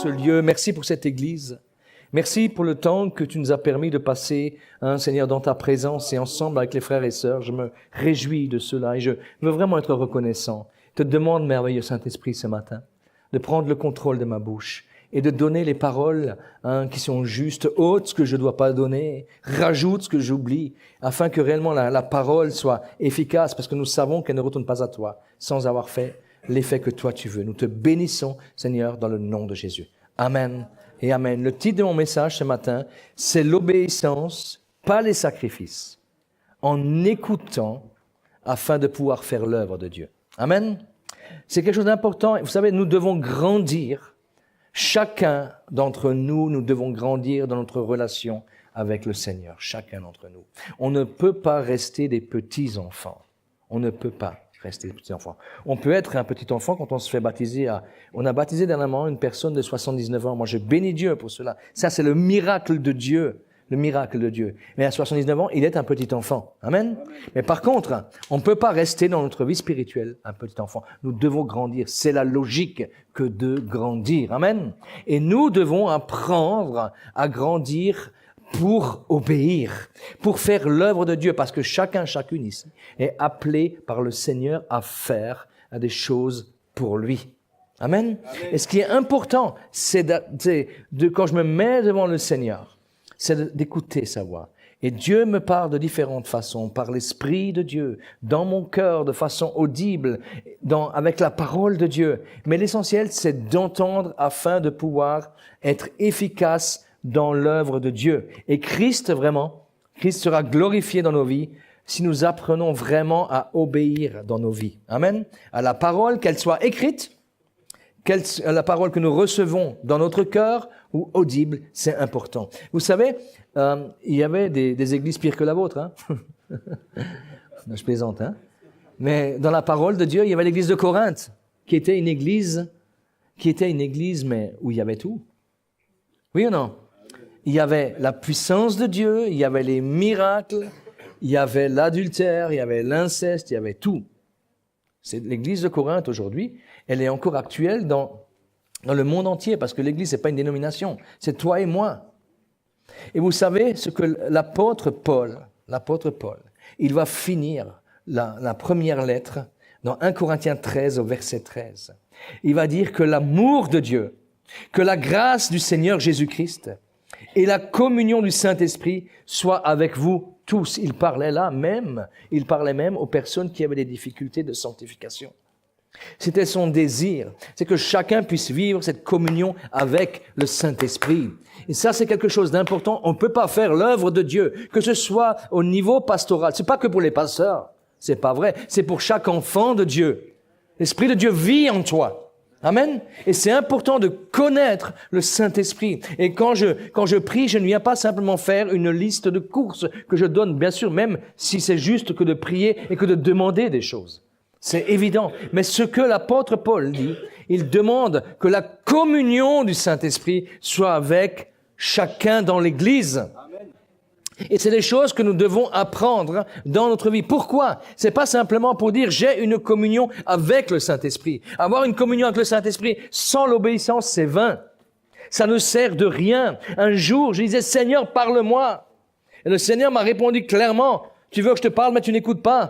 ce lieu. Merci pour cette Église. Merci pour le temps que tu nous as permis de passer, Seigneur, dans ta présence et ensemble avec les frères et sœurs. Je me réjouis de cela et je veux vraiment être reconnaissant. Je te demande, merveilleux Saint-Esprit, ce matin, de prendre le contrôle de ma bouche et de donner les paroles qui sont justes, ôte ce que je ne dois pas donner, rajoute ce que j'oublie, afin que réellement la parole soit efficace, parce que nous savons qu'elle ne retourne pas à toi sans avoir fait l'effet que toi tu veux. Nous te bénissons, Seigneur, dans le nom de Jésus. Amen et amen. Le titre de mon message ce matin, c'est l'obéissance, pas les sacrifices, en écoutant afin de pouvoir faire l'œuvre de Dieu. Amen. C'est quelque chose d'important. Vous savez, nous devons grandir. Chacun d'entre nous, nous devons grandir dans notre relation avec le Seigneur. Chacun d'entre nous. On ne peut pas rester des petits enfants. On ne peut pas rester des petits enfants. On peut être un petit enfant quand on se fait baptiser. On a baptisé dernièrement une personne de 79 ans. Moi, je bénis Dieu pour cela. Ça, c'est le miracle de Dieu. Le miracle de Dieu. Mais à 79 ans, il est un petit enfant. Amen. Mais par contre, on ne peut pas rester dans notre vie spirituelle un petit enfant. Nous devons grandir. C'est la logique que de grandir. Amen. Et nous devons apprendre à grandir pour obéir, pour faire l'œuvre de Dieu, parce que chacune ici est appelé par le Seigneur à faire des choses pour lui. Amen. Et ce qui est important, c'est quand je me mets devant le Seigneur, c'est d'écouter sa voix. Et Dieu me parle de différentes façons, par l'Esprit de Dieu, dans mon cœur, de façon audible, avec la parole de Dieu. Mais l'essentiel, c'est d'entendre afin de pouvoir être efficace dans l'œuvre de Dieu. Et Christ sera glorifié dans nos vies si nous apprenons vraiment à obéir dans nos vies. Amen. À la parole, qu'elle soit écrite, la parole que nous recevons dans notre cœur ou audible, c'est important. Vous savez, il y avait des églises pires que la vôtre. Hein? Je plaisante. Hein? Mais dans la parole de Dieu, il y avait l'église de Corinthe, qui était une église, mais où il y avait tout. Oui ou non? Il y avait la puissance de Dieu, il y avait les miracles, il y avait l'adultère, il y avait l'inceste, il y avait tout. C'est l'église de Corinthe aujourd'hui, elle est encore actuelle dans le monde entier, parce que l'église, c'est pas une dénomination, c'est toi et moi. Et vous savez ce que l'apôtre Paul, il va finir la première lettre dans 1 Corinthiens 13 au verset 13. Il va dire que l'amour de Dieu, que la grâce du Seigneur Jésus-Christ et la communion du Saint-Esprit soient avec vous tous. Il parlait même aux personnes qui avaient des difficultés de sanctification. C'était son désir, c'est que chacun puisse vivre cette communion avec le Saint-Esprit. Et ça, c'est quelque chose d'important. On ne peut pas faire l'œuvre de Dieu, que ce soit au niveau pastoral. C'est pas que pour les pasteurs, c'est pas vrai. C'est pour chaque enfant de Dieu. L'Esprit de Dieu vit en toi. Amen. Et c'est important de connaître le Saint-Esprit. Et quand je prie, je ne viens pas simplement faire une liste de courses que je donne, bien sûr, même si c'est juste que de prier et que de demander des choses. C'est évident. Mais ce que l'apôtre Paul dit, il demande que la communion du Saint-Esprit soit avec chacun dans l'Église. Amen. Et c'est des choses que nous devons apprendre dans notre vie. Pourquoi? C'est pas simplement pour dire j'ai une communion avec le Saint-Esprit. Avoir une communion avec le Saint-Esprit sans l'obéissance, c'est vain. Ça ne sert de rien. Un jour, je disais, Seigneur, parle-moi. Et le Seigneur m'a répondu clairement, tu veux que je te parle, mais tu n'écoutes pas.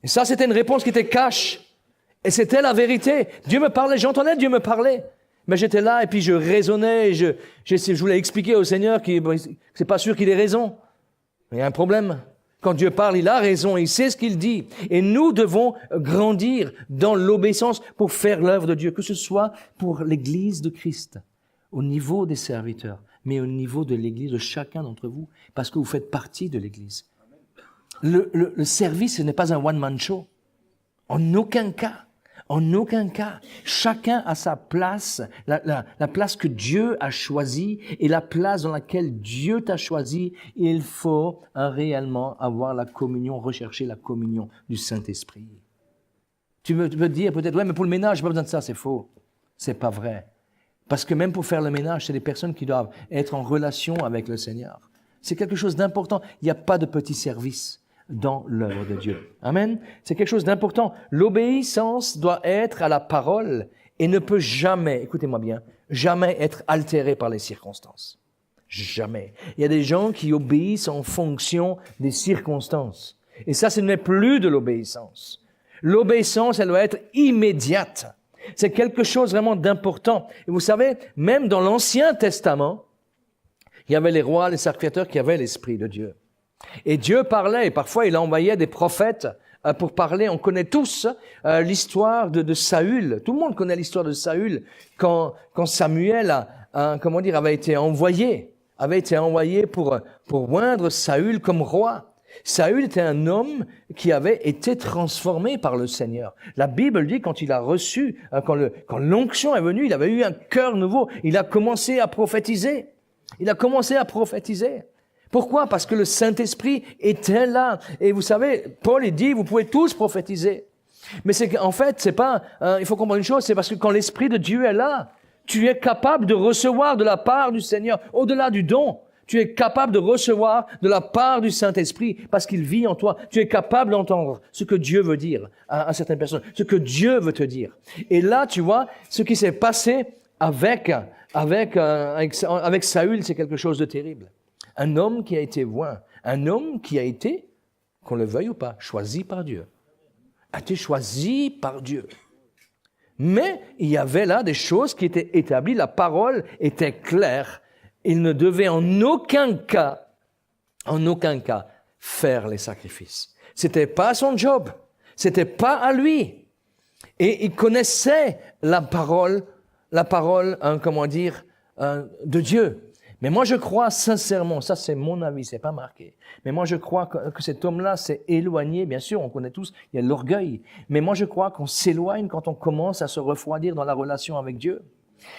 Et ça, c'était une réponse qui était cash. Et c'était la vérité. Dieu me parlait, j'entendais Dieu me parler. Mais j'étais là et puis je raisonnais et je voulais expliquer au Seigneur que c'est pas sûr qu'il ait raison. Il y a un problème. Quand Dieu parle, il a raison, il sait ce qu'il dit. Et nous devons grandir dans l'obéissance pour faire l'œuvre de Dieu, que ce soit pour l'Église de Christ, au niveau des serviteurs, mais au niveau de l'Église de chacun d'entre vous, parce que vous faites partie de l'Église. Le service, ce n'est pas un one-man show. En aucun cas. Chacun a sa place, la place que Dieu a choisie et la place dans laquelle Dieu t'a choisi. Il faut réellement avoir la communion, rechercher la communion du Saint-Esprit. Tu peux dire peut-être, ouais, mais pour le ménage, j'ai pas besoin de ça. C'est faux. C'est pas vrai. Parce que même pour faire le ménage, c'est des personnes qui doivent être en relation avec le Seigneur. C'est quelque chose d'important. Il n'y a pas de petit service dans l'œuvre de Dieu. Amen. C'est quelque chose d'important. L'obéissance doit être à la parole et ne peut jamais, écoutez-moi bien, jamais être altéré par les circonstances. Jamais. Il y a des gens qui obéissent en fonction des circonstances. Et ça, ce n'est plus de l'obéissance. L'obéissance, elle doit être immédiate. C'est quelque chose vraiment d'important. Et vous savez, même dans l'Ancien Testament, il y avait les rois, les sacrificateurs qui avaient l'Esprit de Dieu. Et Dieu parlait, et parfois il envoyait des prophètes pour parler. On connaît tous l'histoire de Saül. Tout le monde connaît l'histoire de Saül quand Samuel avait été envoyé pour oindre Saül comme roi. Saül était un homme qui avait été transformé par le Seigneur. La Bible dit quand il a reçu, quand l'onction est venue, il avait eu un cœur nouveau. Il a commencé à prophétiser. Pourquoi? Parce que le Saint-Esprit était là. Et vous savez, Paul, il dit, vous pouvez tous prophétiser. Mais en fait, c'est pas, il faut comprendre une chose, c'est parce que quand l'Esprit de Dieu est là, tu es capable de recevoir de la part du Seigneur, au-delà du don. Tu es capable de recevoir de la part du Saint-Esprit parce qu'il vit en toi. Tu es capable d'entendre ce que Dieu veut dire à certaines personnes, ce que Dieu veut te dire. Et là, tu vois, ce qui s'est passé avec Saül, c'est quelque chose de terrible. Un homme qui a été oint, un homme qui a été, qu'on le veuille ou pas, choisi par Dieu. A été choisi par Dieu. Mais il y avait là des choses qui étaient établies, la parole était claire. Il ne devait en aucun cas faire les sacrifices. C'était pas son job. C'était pas à lui. Et il connaissait la parole, de Dieu. Mais moi, je crois sincèrement, ça c'est mon avis, c'est pas marqué. Mais moi, je crois que cet homme-là s'est éloigné. Bien sûr, on connaît tous, il y a l'orgueil. Mais moi, je crois qu'on s'éloigne quand on commence à se refroidir dans la relation avec Dieu.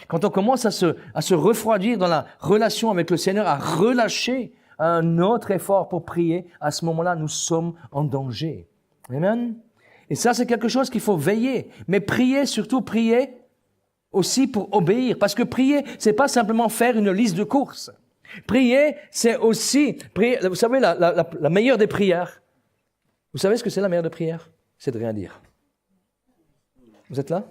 Quand on commence à se refroidir dans la relation avec le Seigneur, à relâcher un autre effort pour prier, à ce moment-là, nous sommes en danger. Amen. Et ça, c'est quelque chose qu'il faut veiller. Mais prier, surtout prier aussi pour obéir. Parce que prier, c'est pas simplement faire une liste de courses. Prier, c'est aussi prier. Vous savez, la meilleure des prières. Vous savez ce que c'est la meilleure des prières? C'est de rien dire. Vous êtes là?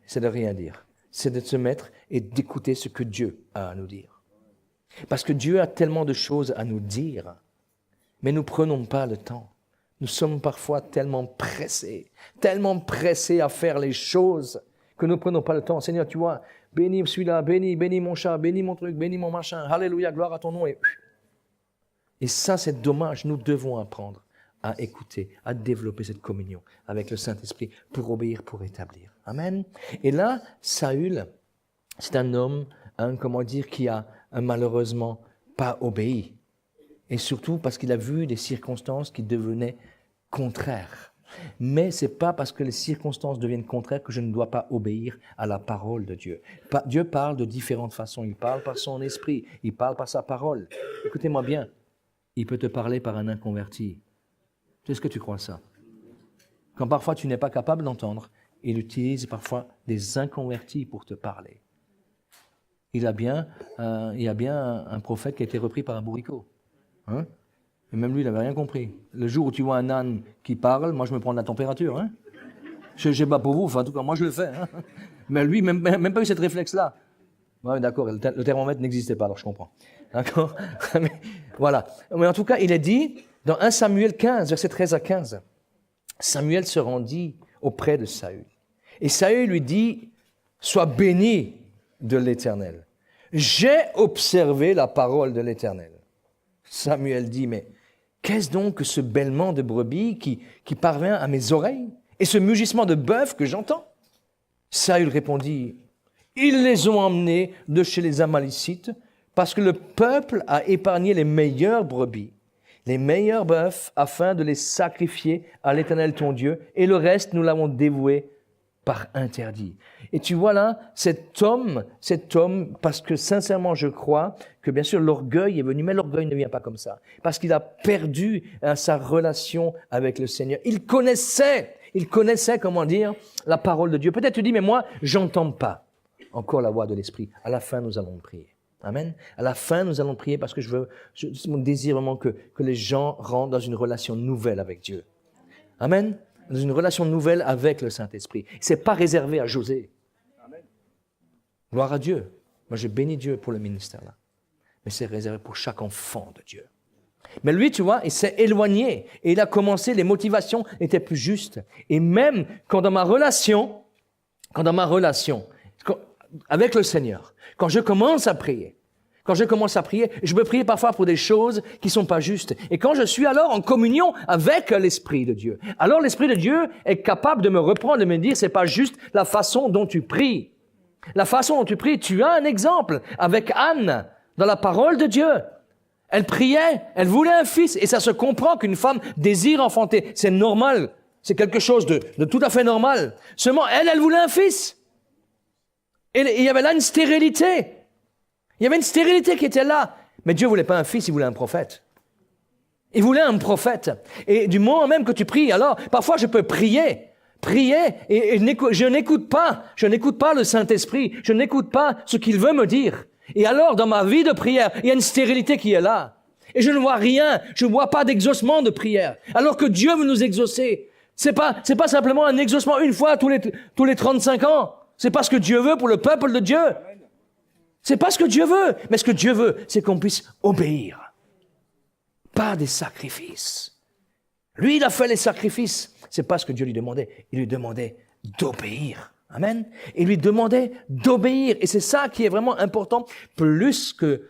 C'est de rien dire. C'est de se mettre et d'écouter ce que Dieu a à nous dire. Parce que Dieu a tellement de choses à nous dire, mais nous ne prenons pas le temps. Nous sommes parfois tellement pressés à faire les choses que nous ne prenons pas le temps. Seigneur, tu vois, bénis celui-là, bénis mon chat, bénis mon truc, bénis mon machin, alléluia, gloire à ton nom. Et ça, c'est dommage. Nous devons apprendre à écouter, à développer cette communion avec le Saint-Esprit pour obéir, pour établir. Amen. Et là, Saül, c'est un homme, qui a malheureusement pas obéi. Et surtout parce qu'il a vu des circonstances qui devenaient contraires. Mais c'est pas parce que les circonstances deviennent contraires que je ne dois pas obéir à la parole de Dieu. Dieu parle de différentes façons. Il parle par son esprit, il parle par sa parole. Écoutez-moi bien, il peut te parler par un inconverti. Est-ce que tu crois ça? Quand parfois tu n'es pas capable d'entendre, il utilise parfois des inconvertis pour te parler. Il y a bien un prophèet qui a été repris par un bourricot. Hein? Et même lui, il n'avait rien compris. Le jour où tu vois un âne qui parle, moi je me prends de la température. Hein? Je ne sais pas pour vous, enfin, en tout cas moi je le fais. Hein? Mais lui, même pas eu cette réflexe-là. Ouais, d'accord, le thermomètre n'existait pas, alors je comprends. D'accord? Mais, voilà. Mais en tout cas, il est dit, dans 1 Samuel 15, versets 13 à 15, Samuel se rendit auprès de Saül. Et Saül lui dit, « Sois béni de l'Éternel. J'ai observé la parole de l'Éternel. » Samuel dit, « Mais qu'est-ce donc que ce bêlement de brebis qui parvient à mes oreilles et ce mugissement de bœuf que j'entends ?» Saül répondit, « Ils les ont emmenés de chez les Amalicites parce que le peuple a épargné les meilleures brebis, les meilleurs bœufs, afin de les sacrifier à l'Éternel ton Dieu, et le reste, nous l'avons dévoué par interdit. » Et tu vois là, cet homme, parce que sincèrement je crois que bien sûr l'orgueil est venu, mais l'orgueil ne vient pas comme ça, parce qu'il a perdu sa relation avec le Seigneur. Il connaissait, la parole de Dieu. Peut-être tu dis, mais moi, j'entends pas encore la voix de l'Esprit. À la fin, nous allons prier. Amen. À la fin, nous allons prier parce que mon désir vraiment que les gens rentrent dans une relation nouvelle avec Dieu. Amen. Dans une relation nouvelle avec le Saint-Esprit. C'est pas réservé à José. Gloire à Dieu. Moi, je bénis Dieu pour le ministère là. Mais c'est réservé pour chaque enfant de Dieu. Mais lui, tu vois, il s'est éloigné et il a commencé, les motivations étaient plus justes. Et même quand dans ma relation avec le Seigneur, quand je commence à prier, je peux prier parfois pour des choses qui sont pas justes. Et quand je suis alors en communion avec l'Esprit de Dieu, alors l'Esprit de Dieu est capable de me reprendre, de me dire, c'est pas juste la façon dont tu pries. La façon dont tu pries, tu as un exemple avec Anne dans la parole de Dieu. Elle priait, elle voulait un fils, et ça se comprend qu'une femme désire enfanter. C'est normal, c'est quelque chose de tout à fait normal. Seulement, elle voulait un fils. Et il y avait là une stérilité. Il y avait une stérilité qui était là. Mais Dieu voulait pas un fils, il voulait un prophète. Il voulait un prophète. Et du moment même que tu pries, alors, parfois je peux prier, et je n'écoute pas le Saint-Esprit, je n'écoute pas ce qu'il veut me dire. Et alors, dans ma vie de prière, il y a une stérilité qui est là. Et je ne vois rien, je ne vois pas d'exaucement de prière. Alors que Dieu veut nous exaucer. C'est pas simplement un exaucement une fois tous les 35 ans. C'est pas ce que Dieu veut pour le peuple de Dieu. C'est pas ce que Dieu veut. Mais ce que Dieu veut, c'est qu'on puisse obéir. Pas des sacrifices. Lui, il a fait les sacrifices. C'est pas ce que Dieu lui demandait. Il lui demandait d'obéir. Amen. Il lui demandait d'obéir. Et c'est ça qui est vraiment important. Plus que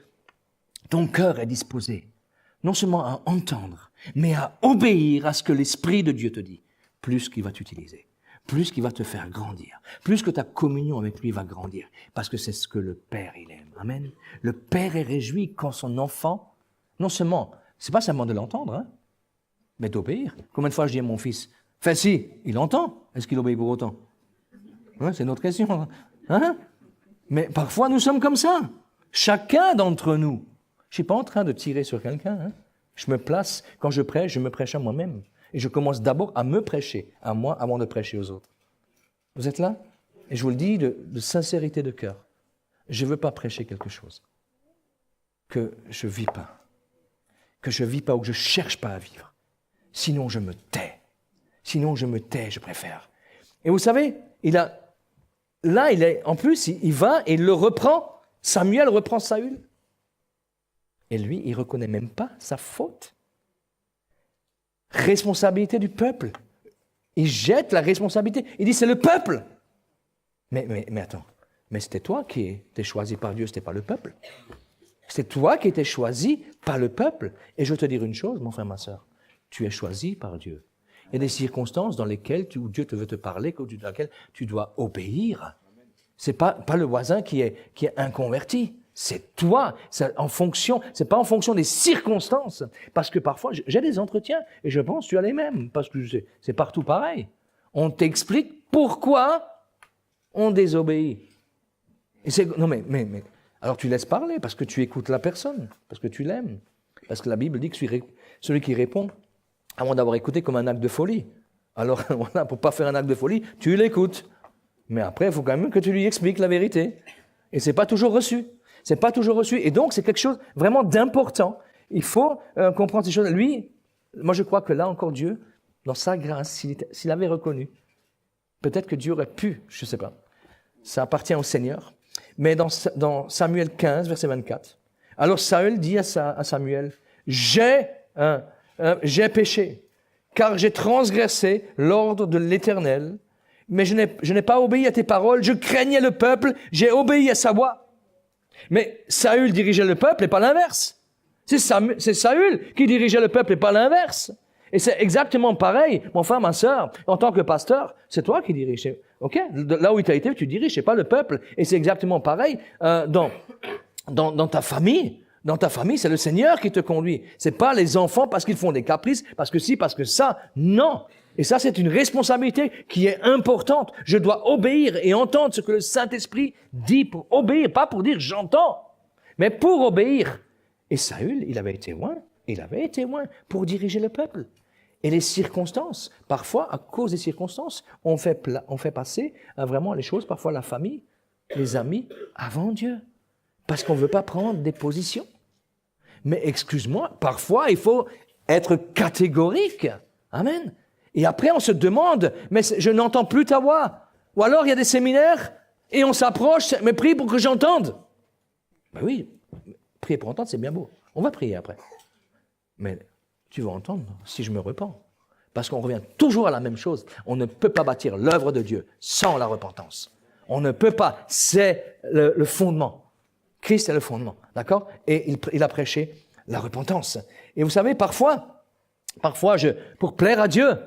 ton cœur est disposé, non seulement à entendre, mais à obéir à ce que l'Esprit de Dieu te dit, plus qu'il va t'utiliser, plus qu'il va te faire grandir, plus que ta communion avec lui va grandir. Parce que c'est ce que le Père, il aime. Amen. Le Père est réjoui quand son enfant, non seulement, c'est pas seulement de l'entendre, hein, mais d'obéir. Combien de fois je dis à mon fils, fais ci, il entend. Est-ce qu'il obéit pour autant? Ouais, c'est une autre question. Hein? Mais parfois, nous sommes comme ça. Chacun d'entre nous. Je ne suis pas en train de tirer sur quelqu'un. Hein? Je me place, quand je me prêche à moi-même. Et je commence d'abord à me prêcher, à moi, avant de prêcher aux autres. Vous êtes là? Et je vous le dis de sincérité de cœur. Je ne veux pas prêcher quelque chose que je ne vis pas. Que je ne vis pas ou que je ne cherche pas à vivre. Sinon, je me tais. Je préfère. Et vous savez, en plus, il va et il le reprend. Samuel reprend Saül. Et lui, il ne reconnaît même pas sa faute. Responsabilité du peuple. Il jette la responsabilité. Il dit, c'est le peuple. Mais attends. Mais c'était toi qui étais choisi par Dieu, ce n'était pas le peuple. C'est toi qui étais choisi par le peuple. Et je veux te dire une chose, mon frère, ma soeur. Tu es choisi par Dieu. Il y a des circonstances dans lesquelles où Dieu te veut te parler, dans lesquelles tu dois obéir. C'est pas le voisin qui est inconverti. C'est toi. C'est pas en fonction des circonstances. Parce que parfois, j'ai des entretiens et je pense que tu as les mêmes. Parce que c'est partout pareil. On t'explique pourquoi on désobéit. Non mais, alors tu laisses parler parce que tu écoutes la personne, parce que tu l'aimes. Parce que la Bible dit que celui qui répond, avant d'avoir écouté comme un acte de folie. Alors, voilà, pour pas faire un acte de folie, tu l'écoutes. Mais après, il faut quand même que tu lui expliques la vérité. Et c'est pas toujours reçu. Et donc, c'est quelque chose vraiment d'important. Il faut comprendre ces choses. Lui, moi, je crois que là encore, Dieu, dans sa grâce, s'il avait reconnu, peut-être que Dieu aurait pu, je sais pas. Ça appartient au Seigneur. Mais dans Samuel 15, verset 24, alors Saül dit à Samuel, j'ai péché, car j'ai transgressé l'ordre de l'Éternel, mais je n'ai pas obéi à tes paroles, je craignais le peuple, j'ai obéi à sa voix. Mais Saül dirigeait le peuple et pas l'inverse. C'est Saül qui dirigeait le peuple et pas l'inverse. Et c'est exactement pareil, mon frère, ma sœur, en tant que pasteur, c'est toi qui diriges. Ok? Là où tu as été, tu diriges, c'est pas le peuple. Et c'est exactement pareil dans ta famille. Dans ta famille, c'est le Seigneur qui te conduit. C'est pas les enfants parce qu'ils font des caprices, parce que si, parce que ça. Non. Et ça, c'est une responsabilité qui est importante. Je dois obéir et entendre ce que le Saint-Esprit dit pour obéir, pas pour dire j'entends, mais pour obéir. Et Saül, il avait été loin pour diriger le peuple. Et les circonstances, parfois, à cause des circonstances, on fait passer vraiment les choses, parfois la famille, les amis, avant Dieu. Parce qu'on ne veut pas prendre des positions. Mais excuse-moi, parfois, il faut être catégorique. Amen. Et après, on se demande, mais je n'entends plus ta voix. Ou alors, il y a des séminaires, Et on s'approche, mais prie pour que j'entende. Ben oui, prier pour entendre, c'est bien beau. On va prier après. Mais tu vas entendre si je me repens. Parce qu'on revient toujours à la même chose. On ne peut pas bâtir l'œuvre de Dieu sans la repentance. On ne peut pas. C'est le fondement. Christ est le fondement. D'accord? Et il a prêché la repentance. Et vous savez, parfois, pour plaire à Dieu,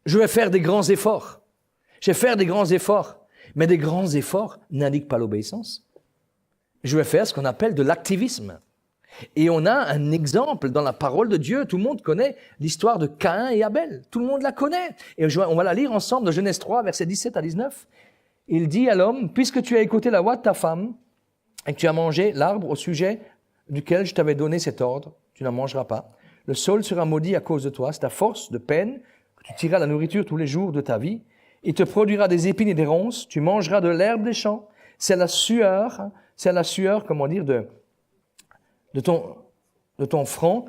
je vais faire des grands efforts. Je vais faire des grands efforts. Mais des grands efforts n'indiquent pas l'obéissance. Je vais faire ce qu'on appelle de l'activisme. Et on a un exemple dans la parole de Dieu. Tout le monde connaît l'histoire de Caïn et Abel. Tout le monde la connaît. Et on va la lire ensemble dans Genèse 3, versets 17 à 19. Il dit à l'homme, « Puisque tu as écouté la voix de ta femme et que tu as mangé l'arbre au sujet duquel je t'avais donné cet ordre, tu n'en mangeras pas. Le sol sera maudit à cause de toi. C'est à force de peine que tu tireras la nourriture tous les jours de ta vie. Il te produira des épines et des ronces. Tu mangeras de l'herbe des champs. C'est la sueur, comment dire, de ton front,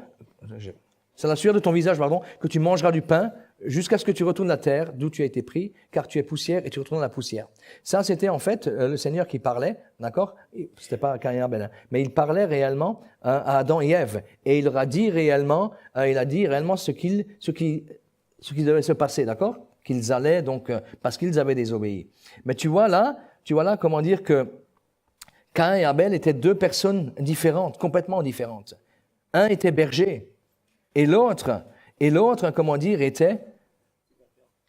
c'est la sueur de ton visage, que tu mangeras du pain jusqu'à ce que tu retournes à la terre d'où tu as été pris, car tu es poussière et tu retournes à la poussière. Ça, c'était en fait le Seigneur qui parlait, d'accord? C'était pas Caïn et Abel, mais il parlait réellement à Adam et Ève. Et il leur a dit réellement, ce qui devait se passer, d'accord? Qu'ils allaient donc, parce qu'ils avaient désobéi. Mais tu vois là, comment dire que Caïn et Abel étaient deux personnes différentes, complètement différentes. Un était berger et l'autre, comment dire, était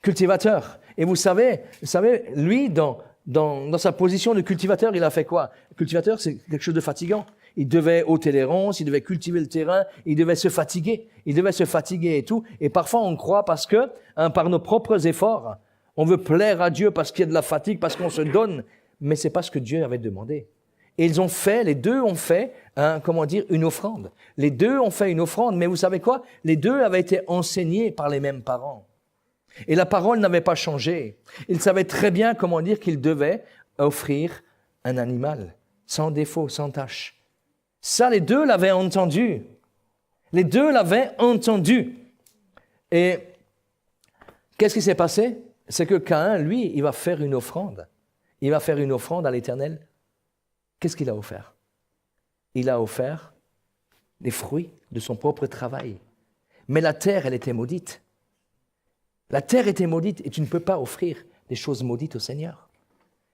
cultivateur. Et vous savez, lui, dans sa position de cultivateur, il a fait quoi? Cultivateur, c'est quelque chose de fatigant. Il devait ôter les ronces, il devait cultiver le terrain, il devait se fatiguer et tout. Et parfois, on croit parce que, par nos propres efforts, on veut plaire à Dieu parce qu'il y a de la fatigue, parce qu'on se donne. Mais c'est pas ce que Dieu avait demandé. Et les deux ont fait, une offrande. Les deux ont fait une offrande, mais vous savez quoi? Les deux avaient été enseignés par les mêmes parents. Et la parole n'avait pas changé. Ils savaient très bien, qu'ils devaient offrir un animal, sans défaut, sans tache. Ça, les deux l'avaient entendu. Les deux l'avaient entendu. Et qu'est-ce qui s'est passé? C'est que Caïn, lui, il va faire une offrande. Il va faire une offrande à l'Éternel. Qu'est-ce qu'il a offert? Il a offert les fruits de son propre travail. Mais la terre, elle était maudite. La terre était maudite et tu ne peux pas offrir des choses maudites au Seigneur.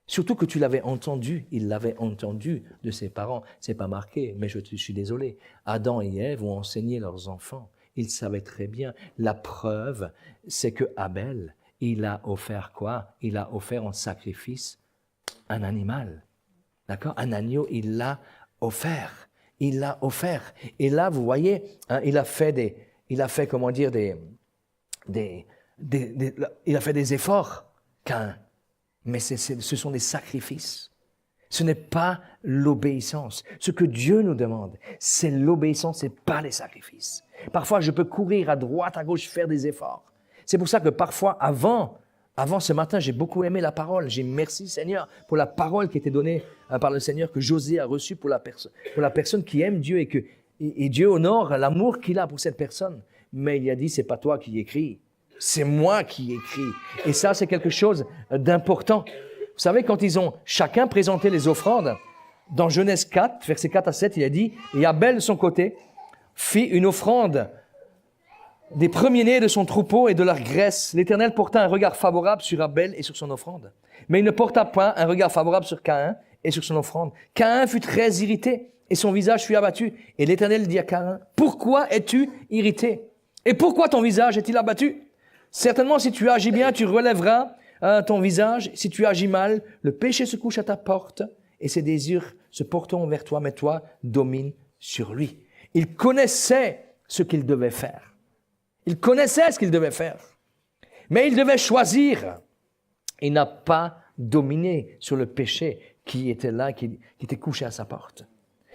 Surtout que tu l'avais entendu, il l'avait entendu de ses parents. C'est pas marqué, mais je suis désolé. Adam et Ève ont enseigné leurs enfants. Ils savaient très bien. La preuve, c'est que Abel, il a offert quoi? Il a offert en sacrifice un animal. D'accord? Un agneau, il l'a offert. Il l'a offert. Et là, vous voyez, il a fait des efforts, Caïn. Mais ce sont des sacrifices. Ce n'est pas l'obéissance. Ce que Dieu nous demande, c'est l'obéissance, c'est pas les sacrifices. Parfois, je peux courir à droite, à gauche, faire des efforts. C'est pour ça que parfois, avant ce matin, j'ai beaucoup aimé la parole. J'ai merci Seigneur pour la parole qui était donnée par le Seigneur que José a reçue pour la personne qui aime Dieu et Dieu honore l'amour qu'il a pour cette personne. Mais il a dit, c'est pas toi qui écris, c'est moi qui écris. Et ça, c'est quelque chose d'important. Vous savez, quand ils ont chacun présenté les offrandes, dans Genèse 4, versets 4 à 7, il a dit, et Abel de son côté fit une offrande des premiers-nés de son troupeau et de leur graisse. L'Éternel porta un regard favorable sur Abel et sur son offrande. Mais il ne porta pas un regard favorable sur Caïn et sur son offrande. Caïn fut très irrité et son visage fut abattu. Et l'Éternel dit à Caïn, « Pourquoi es-tu irrité? Et pourquoi ton visage est-il abattu? Certainement, si tu agis bien, tu relèveras ton visage. Si tu agis mal, le péché se couche à ta porte et ses désirs se porteront vers toi, mais toi, domine sur lui. » Il connaissait ce qu'il devait faire. Il connaissait ce qu'il devait faire. Mais il devait choisir. Il n'a pas dominé sur le péché qui était là, qui était couché à sa porte.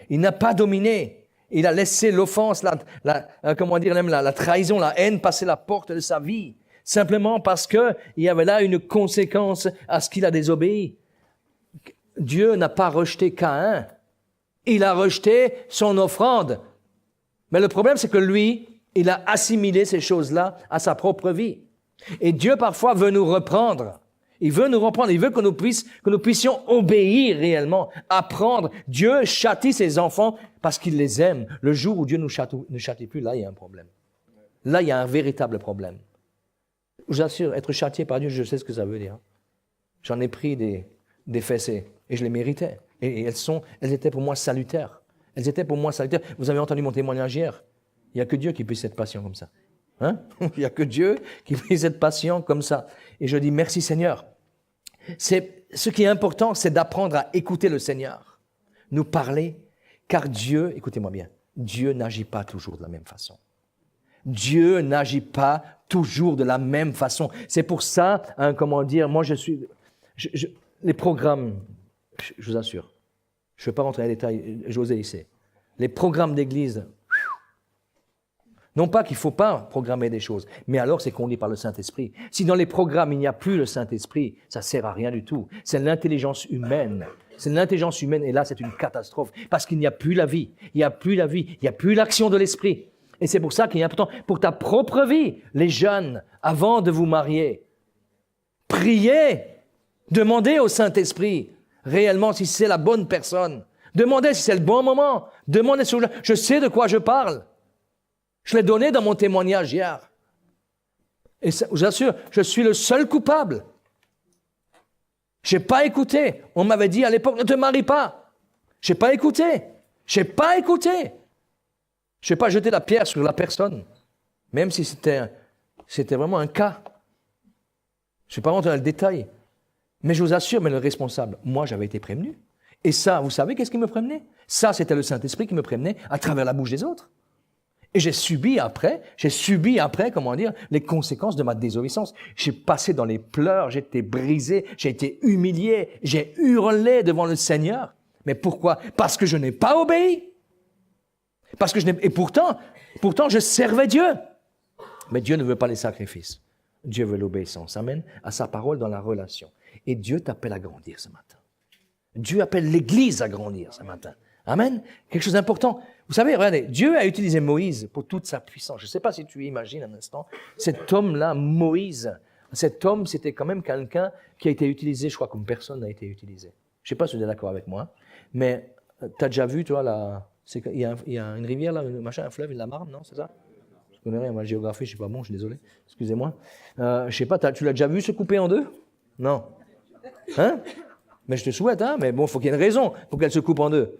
Il n'a pas dominé. Il a laissé l'offense, la trahison, la haine passer la porte de sa vie. Simplement parce que il y avait là une conséquence à ce qu'il a désobéi. Dieu n'a pas rejeté Caïn. Il a rejeté son offrande. Mais le problème, c'est que lui, il a assimilé ces choses-là à sa propre vie. Et Dieu, parfois, veut nous reprendre. Il veut nous reprendre. Il veut que nous puissions obéir réellement, apprendre. Dieu châtie ses enfants parce qu'il les aime. Le jour où Dieu ne châtie plus, là, il y a un problème. Là, il y a un véritable problème. Je vous assure, être châtié par Dieu, je sais ce que ça veut dire. J'en ai pris des fessées et je les méritais. Et elles étaient pour moi salutaires. Elles étaient pour moi salutaires. Vous avez entendu mon témoignage hier. Il n'y a que Dieu qui puisse être patient comme ça. Hein? Il n'y a que Dieu qui puisse être patient comme ça. Et je dis merci Seigneur. Ce qui est important, c'est d'apprendre à écouter le Seigneur, nous parler, car Dieu, écoutez-moi bien, Dieu n'agit pas toujours de la même façon. Dieu n'agit pas toujours de la même façon. C'est pour ça, moi les programmes, je vous assure, je ne vais pas rentrer dans les détails, José ici, les programmes d'église, non pas qu'il ne faut pas programmer des choses, mais alors c'est conduit par le Saint-Esprit. Si dans les programmes il n'y a plus le Saint-Esprit, ça ne sert à rien du tout. C'est l'intelligence humaine. C'est l'intelligence humaine et là c'est une catastrophe parce qu'il n'y a plus la vie. Il n'y a plus la vie. Il n'y a plus l'action de l'Esprit. Et c'est pour ça qu'il est important pour ta propre vie, les jeunes, avant de vous marier, priez, demandez au Saint-Esprit réellement si c'est la bonne personne. Demandez si c'est le bon moment. Demandez si je sais de quoi je parle. Je l'ai donné dans mon témoignage hier. Et ça, je vous assure, je suis le seul coupable. Je n'ai pas écouté. On m'avait dit à l'époque, ne te marie pas. Je n'ai pas écouté. Je n'ai pas écouté. Je n'ai pas jeté la pierre sur la personne, même si c'était vraiment un cas. Je ne vais pas rentrer dans le détail. Mais je vous assure, mais le responsable, moi j'avais été prévenu. Et ça, vous savez qu'est-ce qui me prévenait? Ça, c'était le Saint-Esprit qui me prévenait à travers la bouche des autres. Et j'ai subi après, les conséquences de ma désobéissance. J'ai passé dans les pleurs, j'ai été brisé, j'ai été humilié, j'ai hurlé devant le Seigneur. Mais pourquoi? Parce que je n'ai pas obéi. Et pourtant, je servais Dieu. Mais Dieu ne veut pas les sacrifices. Dieu veut l'obéissance. Amen. À sa parole dans la relation. Et Dieu t'appelle à grandir ce matin. Dieu appelle l'Église à grandir ce matin. Amen. Quelque chose d'important. Vous savez, regardez, Dieu a utilisé Moïse pour toute sa puissance. Je ne sais pas si tu imagines un instant, cet homme-là, Moïse, cet homme, c'était quand même quelqu'un qui a été utilisé, je crois, comme personne n'a été utilisé. Je ne sais pas si tu es d'accord avec moi, mais tu as déjà vu, toi, il y a une rivière, là, un fleuve, la Marne, non, c'est ça? Je ne connais rien, moi, la géographie, je ne suis pas bon, je suis désolé, excusez-moi. Je ne sais pas, tu l'as déjà vu se couper en deux? Non. Hein? Mais je te souhaite, hein, mais bon, il faut qu'il y ait une raison pour qu'elle se coupe en deux.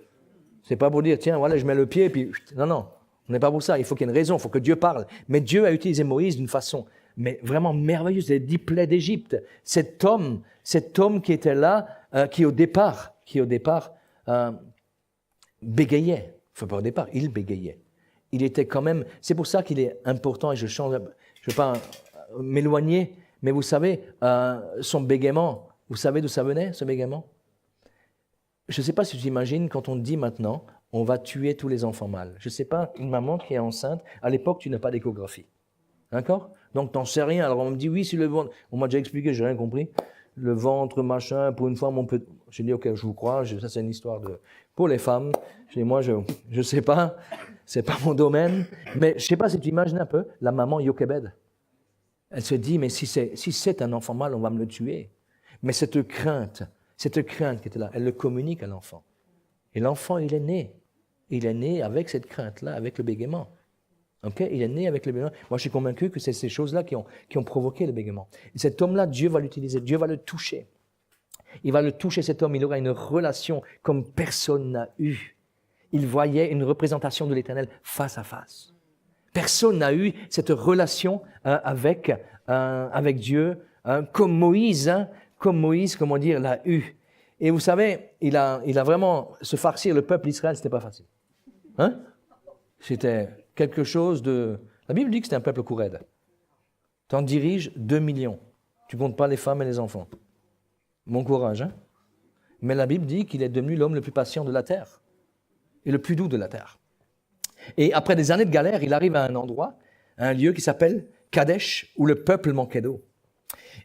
C'est pas pour dire, tiens, voilà, je mets le pied, puis... Non, on n'est pas pour ça. Il faut qu'il y ait une raison, il faut que Dieu parle. Mais Dieu a utilisé Moïse d'une façon mais vraiment merveilleuse, les 10 plaies d'Égypte. Cet homme qui était là, qui au départ, bégayait. Enfin, pas au départ, il bégayait. Il était quand même... C'est pour ça qu'il est important, et je ne veux pas m'éloigner, mais vous savez, son bégaiement, vous savez d'où ça venait, ce bégaiement? Je ne sais pas si tu imagines, quand on dit maintenant, on va tuer tous les enfants mâles. Je ne sais pas, une maman qui est enceinte, à l'époque, tu n'as pas d'échographie. D'accord? Donc, tu n'en sais rien. Alors, on me dit, oui, si le ventre... On m'a déjà expliqué, je n'ai rien compris. Le ventre, machin, pour une femme, on peut... Je dis, ok, je vous crois, ça, c'est une histoire pour les femmes. Je dis, moi, je ne sais pas, ce n'est pas mon domaine. Mais je ne sais pas si tu imagines un peu, la maman Jochebed. Elle se dit, mais si c'est un enfant mâle, on va me le tuer. Mais cette crainte qui était là, elle le communique à l'enfant. Et l'enfant, il est né. Il est né avec cette crainte-là, avec le bégaiement. Okay? Il est né avec le bégaiement. Moi, je suis convaincu que c'est ces choses-là qui ont provoqué le bégaiement. Et cet homme-là, Dieu va l'utiliser, Dieu va le toucher. Il va le toucher, cet homme, il aura une relation comme personne n'a eu. Il voyait une représentation de l'Éternel face à face. Personne n'a eu cette relation avec Dieu, comme Moïse, comment dire, l'a eu. Et vous savez, il a vraiment, se farcir le peuple d'Israël, c'était pas facile. Hein? C'était quelque chose de... La Bible dit que c'était un peuple courraide. Tu en diriges 2 millions. Tu comptes pas les femmes et les enfants. Mon courage, hein? Mais la Bible dit qu'il est devenu l'homme le plus patient de la terre et le plus doux de la terre. Et après des années de galère, il arrive à un endroit, un lieu qui s'appelle Kadesh, où le peuple manquait d'eau.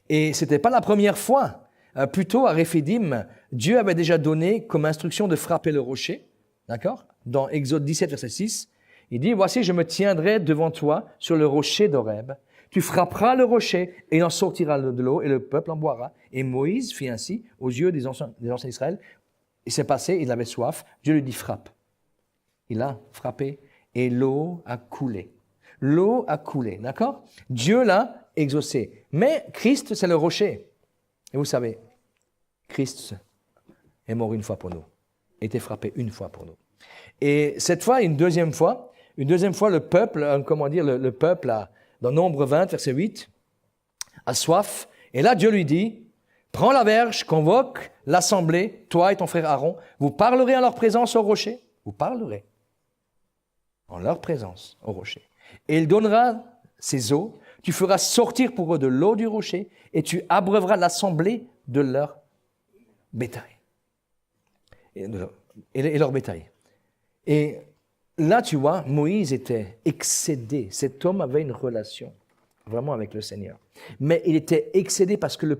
Et c'était pas la première fois. Plus tôt, à Réphidim, Dieu avait déjà donné comme instruction de frapper le rocher. D'accord? Dans Exode 17, verset 6, il dit, « Voici, je me tiendrai devant toi sur le rocher d'Horeb. Tu frapperas le rocher et il en sortira de l'eau et le peuple en boira. Et Moïse fit ainsi aux yeux des anciens d'Israël. Il s'est passé, il avait soif. Dieu lui dit frappe. Il a frappé et l'eau a coulé. L'eau a coulé, d'accord? Dieu l'a exaucé. Mais Christ, c'est le rocher. Et vous savez, Christ est mort une fois pour nous. A été frappé une fois pour nous. Et cette fois, une deuxième fois, le peuple, le peuple, dans Nombre 20, verset 8, a soif. Et là, Dieu lui dit, prends la verge, convoque l'assemblée, toi et ton frère Aaron, vous parlerez en leur présence au rocher. Vous parlerez en leur présence au rocher. Et il donnera ses eaux, tu feras sortir pour eux de l'eau du rocher, et tu abreuveras l'assemblée de leur bétail. Et leur bétail. Et là, tu vois, Moïse était excédé. Cet homme avait une relation vraiment avec le Seigneur. Mais il était excédé parce que le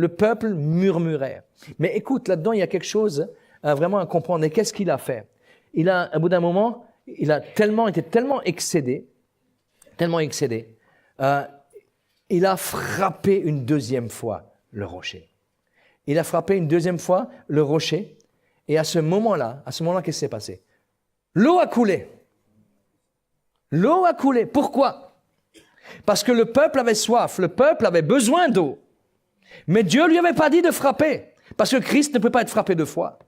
peuple murmurait. Mais écoute, là-dedans, il y a quelque chose vraiment à comprendre. Et qu'est-ce qu'il a fait? À bout d'un moment, il était tellement excédé, il a frappé une deuxième fois le rocher. Il a frappé une deuxième fois le rocher. Et à ce moment-là, qu'est-ce qui s'est passé? L'eau a coulé. L'eau a coulé. Pourquoi? Parce que le peuple avait soif, le peuple avait besoin d'eau. Mais Dieu lui avait pas dit de frapper, parce que Christ ne peut pas être frappé deux fois.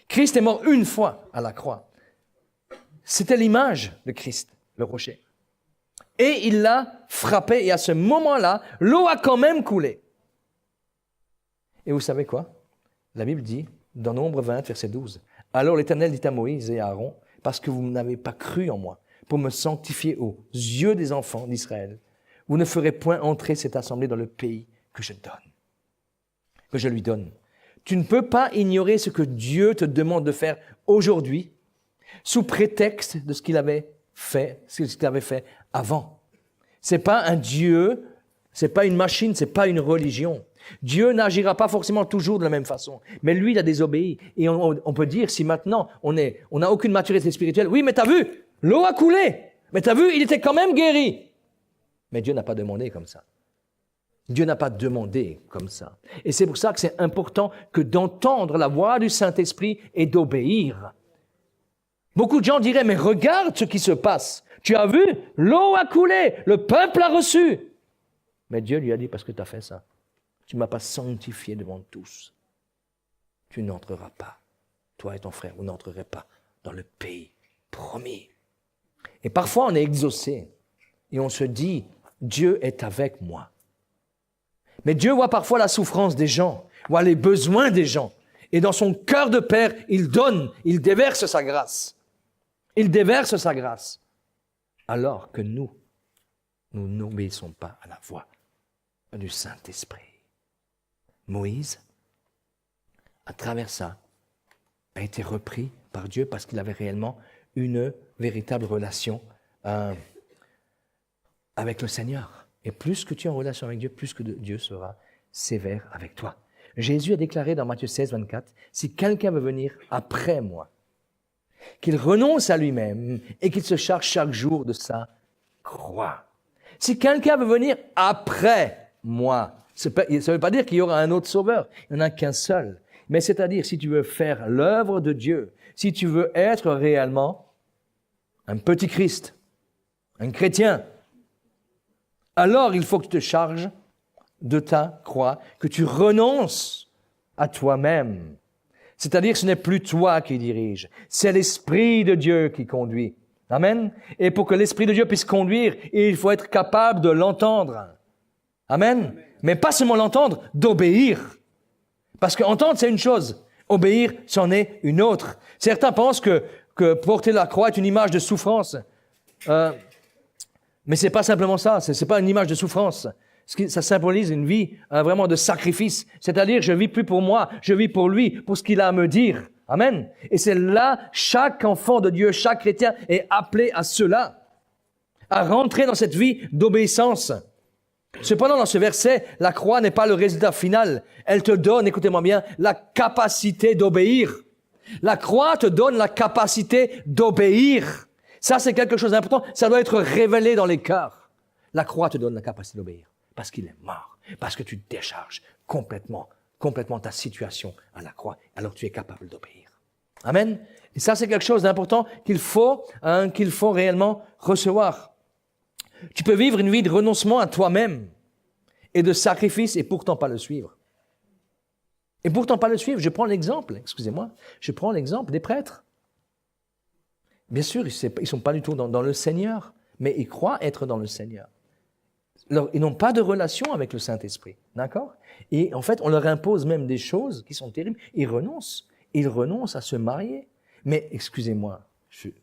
Christ est mort une fois à la croix. C'était l'image de Christ, le rocher. Et il l'a frappé, et à ce moment-là, l'eau a quand même coulé. Et vous savez quoi? La Bible dit, dans Nombre 20, verset 12, « Alors l'Éternel dit à Moïse et à Aaron, parce que vous n'avez pas cru en moi, pour me sanctifier aux yeux des enfants d'Israël, vous ne ferez point entrer cette assemblée dans le pays que je lui donne. Tu ne peux pas ignorer ce que Dieu te demande de faire aujourd'hui, sous prétexte de ce qu'il avait fait avant. C'est pas un Dieu, c'est pas une machine, c'est pas une religion. Dieu n'agira pas forcément toujours de la même façon. Mais lui, il a désobéi. Et on peut dire, si maintenant on n'a aucune maturité spirituelle, oui, mais t'as vu, l'eau a coulé. Mais t'as vu, il était quand même guéri. Mais Dieu n'a pas demandé comme ça. Dieu n'a pas demandé comme ça. Et c'est pour ça que c'est important que d'entendre la voix du Saint-Esprit et d'obéir. Beaucoup de gens diraient, mais regarde ce qui se passe. Tu as vu, l'eau a coulé, le peuple a reçu. Mais Dieu lui a dit, parce que tu as fait ça, tu ne m'as pas sanctifié devant tous. Tu n'entreras pas, toi et ton frère, vous n'entrerez pas dans le pays promis. Et parfois on est exaucé et on se dit, Dieu est avec moi. Mais Dieu voit parfois la souffrance des gens, voit les besoins des gens. Et dans son cœur de Père, il donne, il déverse sa grâce. Il déverse sa grâce. Alors que nous n'obéissons pas à la voix du Saint-Esprit. Moïse, à travers ça, a été repris par Dieu parce qu'il avait réellement une véritable relation avec le Seigneur. Et plus que tu es en relation avec Dieu, plus que Dieu sera sévère avec toi. Jésus a déclaré dans Matthieu 16, 24, « Si quelqu'un veut venir après moi, qu'il renonce à lui-même et qu'il se charge chaque jour de sa croix. » Si quelqu'un veut venir après moi, ça ne veut pas dire qu'il y aura un autre sauveur, il n'y en a qu'un seul. Mais c'est-à-dire, si tu veux faire l'œuvre de Dieu, si tu veux être réellement un petit Christ, un chrétien, alors il faut que tu te charges de ta croix, que tu renonces à toi-même. C'est-à-dire, ce n'est plus toi qui dirige, c'est l'Esprit de Dieu qui conduit. Amen. Et pour que l'Esprit de Dieu puisse conduire, il faut être capable de l'entendre. Amen. Mais pas seulement l'entendre, d'obéir. Parce qu'entendre, c'est une chose. Obéir, c'en est une autre. Certains pensent que porter la croix est une image de souffrance. Mais c'est pas simplement ça. C'est pas une image de souffrance. Ça symbolise une vie vraiment de sacrifice. C'est-à-dire, je vis plus pour moi, je vis pour lui, pour ce qu'il a à me dire. Amen. Et c'est là, chaque enfant de Dieu, chaque chrétien est appelé à cela, à rentrer dans cette vie d'obéissance. Cependant, dans ce verset, la croix n'est pas le résultat final. Elle te donne, écoutez-moi bien, la capacité d'obéir. La croix te donne la capacité d'obéir. Ça, c'est quelque chose d'important. Ça doit être révélé dans les cœurs. La croix te donne la capacité d'obéir. Parce qu'il est mort. Parce que tu décharges complètement ta situation à la croix. Alors tu es capable d'obéir. Amen. Et ça, c'est quelque chose d'important qu'il faut réellement recevoir. Tu peux vivre une vie de renoncement à toi-même et de sacrifice et pourtant pas le suivre. Et pourtant pas le suivre. Je prends l'exemple des prêtres. Bien sûr, ils ne sont pas du tout dans le Seigneur, mais ils croient être dans le Seigneur. Alors, ils n'ont pas de relation avec le Saint-Esprit, d'accord? Et en fait, on leur impose même des choses qui sont terribles. Ils renoncent à se marier. Mais excusez-moi, je vais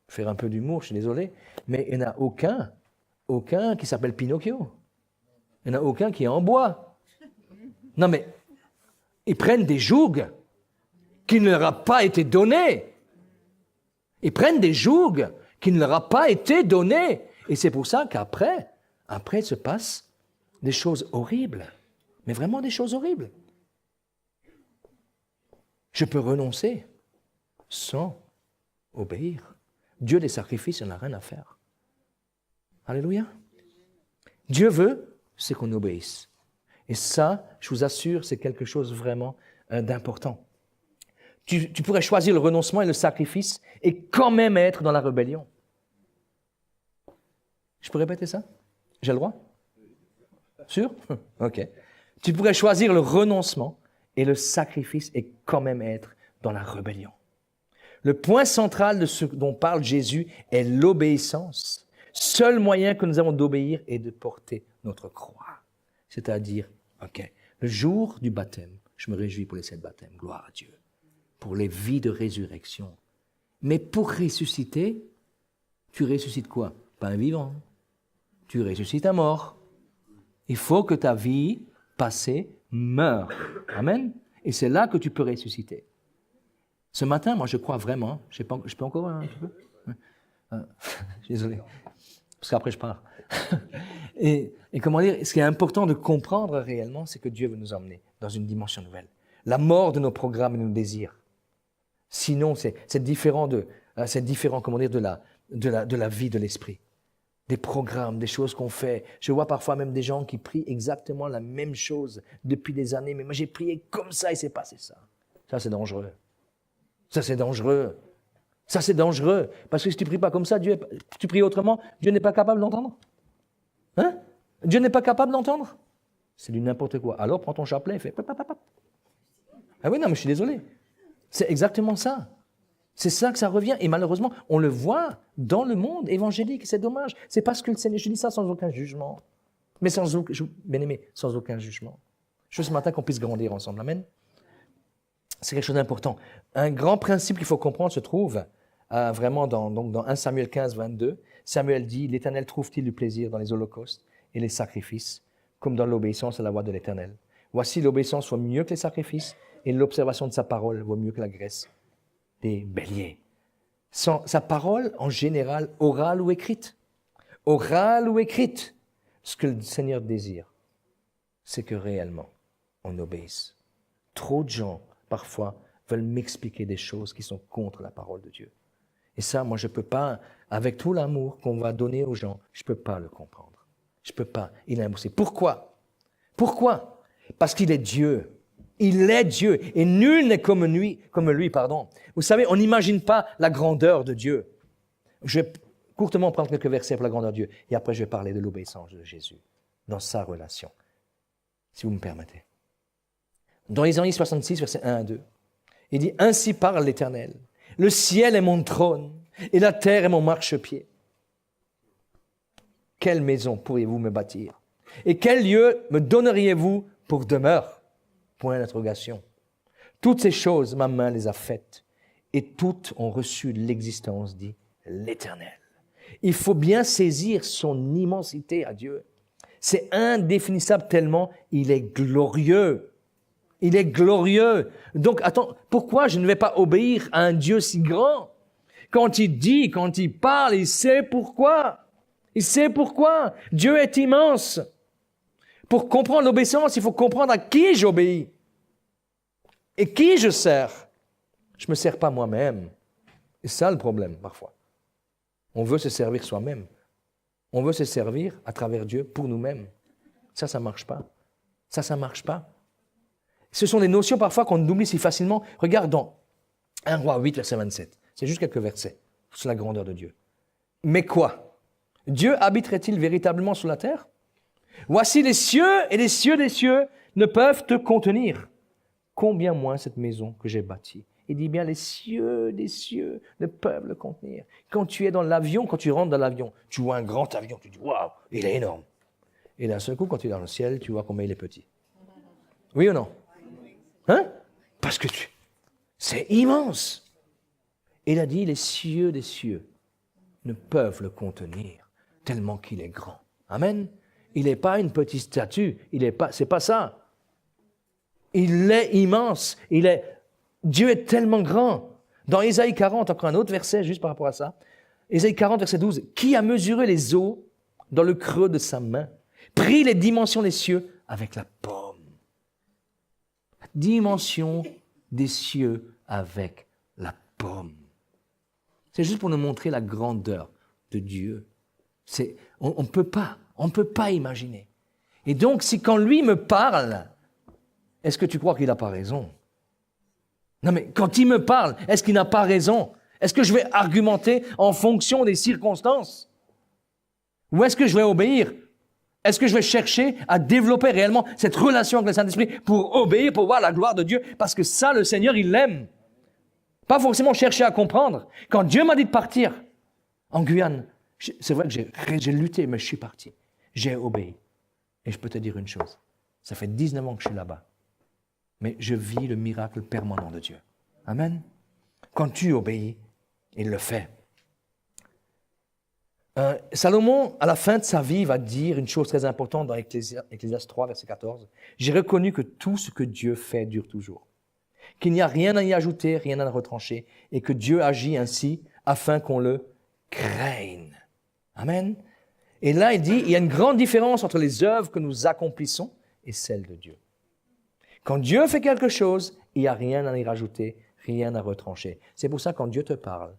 faire un peu d'humour, je suis désolé, mais il n'y en a aucun qui s'appelle Pinocchio. Il n'y en a aucun qui est en bois. Non mais, ils prennent des jougs qui ne leur ont pas été donnés. Ils prennent des jougs qui ne leur ont pas été donnés. Et c'est pour ça qu'après, il se passe des choses horribles. Mais vraiment des choses horribles. Je peux renoncer sans obéir. Dieu des sacrifices, il n'en a rien à faire. Alléluia. Dieu veut, c'est qu'on obéisse. Et ça, je vous assure, c'est quelque chose vraiment d'important. Tu pourrais choisir le renoncement et le sacrifice et quand même être dans la rébellion. Je peux répéter ça? J'ai le droit? Sûr? OK. Tu pourrais choisir le renoncement et le sacrifice et quand même être dans la rébellion. Le point central de ce dont parle Jésus est l'obéissance. Seul moyen que nous avons d'obéir est de porter notre croix. C'est-à-dire, OK, le jour du baptême, je me réjouis pour les 7 baptêmes, gloire à Dieu, pour les vies de résurrection. Mais pour ressusciter, tu ressuscites quoi? Pas un vivant. Tu ressuscites un mort. Il faut que ta vie passée meure. Amen. Et c'est là que tu peux ressusciter. Ce matin, moi, je crois vraiment, je peux encore un petit peu? Désolé, parce qu'après je pars. et comment dire, ce qui est important de comprendre réellement, c'est que Dieu veut nous emmener dans une dimension nouvelle. La mort de nos programmes et de nos désirs. Sinon, c'est différent, comment dire, de la vie de l'esprit. Des programmes, des choses qu'on fait. Je vois parfois même des gens qui prient exactement la même chose depuis des années. Mais moi, j'ai prié comme ça et c'est passé ça. Ça, c'est dangereux. Ça, c'est dangereux. Ça, c'est dangereux. Parce que si tu ne pries pas comme ça, tu pries autrement, Dieu n'est pas capable d'entendre. Hein? Dieu n'est pas capable d'entendre. C'est du n'importe quoi. Alors, prends ton chapelet et fais... Ah oui, non, mais je suis désolé. C'est exactement ça. C'est ça que ça revient. Et malheureusement, on le voit dans le monde évangélique. C'est dommage. C'est parce que le Seigneur, je dis ça sans aucun jugement. Mais bien aimé, sans aucun jugement. Je veux ce matin qu'on puisse grandir ensemble. Amen. C'est quelque chose d'important. Un grand principe qu'il faut comprendre se trouve vraiment dans 1 Samuel 15, 22. Samuel dit, l'Éternel trouve-t-il du plaisir dans les holocaustes et les sacrifices, comme dans l'obéissance à la voix de l'Éternel. Voici, l'obéissance vaut mieux que les sacrifices et l'observation de sa parole vaut mieux que la graisse des béliers. Sa parole, en général, orale ou écrite. Orale ou écrite. Ce que le Seigneur désire, c'est que réellement, on obéisse. Trop de gens, parfois, veulent m'expliquer des choses qui sont contre la parole de Dieu. Et ça, moi, je ne peux pas, avec tout l'amour qu'on va donner aux gens, je ne peux pas le comprendre. Je ne peux pas. Il est impossible. Pourquoi? Pourquoi? Parce qu'il est Dieu. Il est Dieu et nul n'est comme lui. Vous savez, on n'imagine pas la grandeur de Dieu. Je vais courtement prendre quelques versets pour la grandeur de Dieu et après je vais parler de l'obéissance de Jésus dans sa relation, si vous me permettez. Dans Isaïe 66, versets 1 à 2, il dit « Ainsi parle l'Éternel, le ciel est mon trône et la terre est mon marchepied. Quelle maison pourriez-vous me bâtir? Et quel lieu me donneriez-vous pour demeure? » Point d'interrogation. Toutes ces choses, ma main les a faites, et toutes ont reçu l'existence, dit l'Éternel. Il faut bien saisir son immensité à Dieu. C'est indéfinissable tellement il est glorieux. Il est glorieux. Donc, attends, pourquoi je ne vais pas obéir à un Dieu si grand? Quand il dit, quand il parle, il sait pourquoi. Il sait pourquoi. Dieu est immense. Pour comprendre l'obéissance, il faut comprendre à qui j'obéis et qui je sers. Je ne me sers pas moi-même. C'est ça le problème, parfois. On veut se servir soi-même. On veut se servir à travers Dieu pour nous-mêmes. Ça ne marche pas. Ça ne marche pas. Ce sont des notions parfois qu'on oublie si facilement. Regarde dans 1 Roi 8, verset 27. C'est juste quelques versets sur la grandeur de Dieu. Mais quoi? Dieu habiterait-il véritablement sur la terre? Voici les cieux et les cieux des cieux ne peuvent te contenir. Combien moins cette maison que j'ai bâtie? Il dit bien les cieux des cieux ne peuvent le contenir. Quand tu es dans l'avion, quand tu rentres dans l'avion, tu vois un grand avion, tu dis waouh, il est énorme. Et d'un seul coup, quand tu es dans le ciel, tu vois combien il est petit. Oui ou non? Hein? Parce que c'est immense. Il a dit les cieux des cieux ne peuvent le contenir tellement qu'il est grand. Amen. Il n'est pas une petite statue. C'est pas ça. Il est immense. Dieu est tellement grand. Dans Ésaïe 40, encore un autre verset juste par rapport à ça. Ésaïe 40, verset 12. Qui a mesuré les eaux dans le creux de sa main, pris les dimensions des cieux avec la paume. La dimension des cieux avec la paume. C'est juste pour nous montrer la grandeur de Dieu. On ne peut pas imaginer. Et donc, si quand lui me parle, est-ce que tu crois qu'il n'a pas raison? Non, mais quand il me parle, est-ce qu'il n'a pas raison? Est-ce que je vais argumenter en fonction des circonstances? Ou est-ce que je vais obéir? Est-ce que je vais chercher à développer réellement cette relation avec le Saint-Esprit pour obéir, pour voir la gloire de Dieu? Parce que ça, le Seigneur, il l'aime. Pas forcément chercher à comprendre. Quand Dieu m'a dit de partir en Guyane, c'est vrai que j'ai lutté, mais je suis parti. J'ai obéi. Et je peux te dire une chose. Ça fait 19 ans que je suis là-bas. Mais je vis le miracle permanent de Dieu. Amen. Quand tu obéis, il le fait. Salomon, à la fin de sa vie, va dire une chose très importante dans Ecclésiaste 3, verset 14. « J'ai reconnu que tout ce que Dieu fait dure toujours, qu'il n'y a rien à y ajouter, rien à retrancher, et que Dieu agit ainsi afin qu'on le craigne. » Amen. Et là, il dit, il y a une grande différence entre les œuvres que nous accomplissons et celles de Dieu. Quand Dieu fait quelque chose, il n'y a rien à y rajouter, rien à retrancher. C'est pour ça quand Dieu te parle,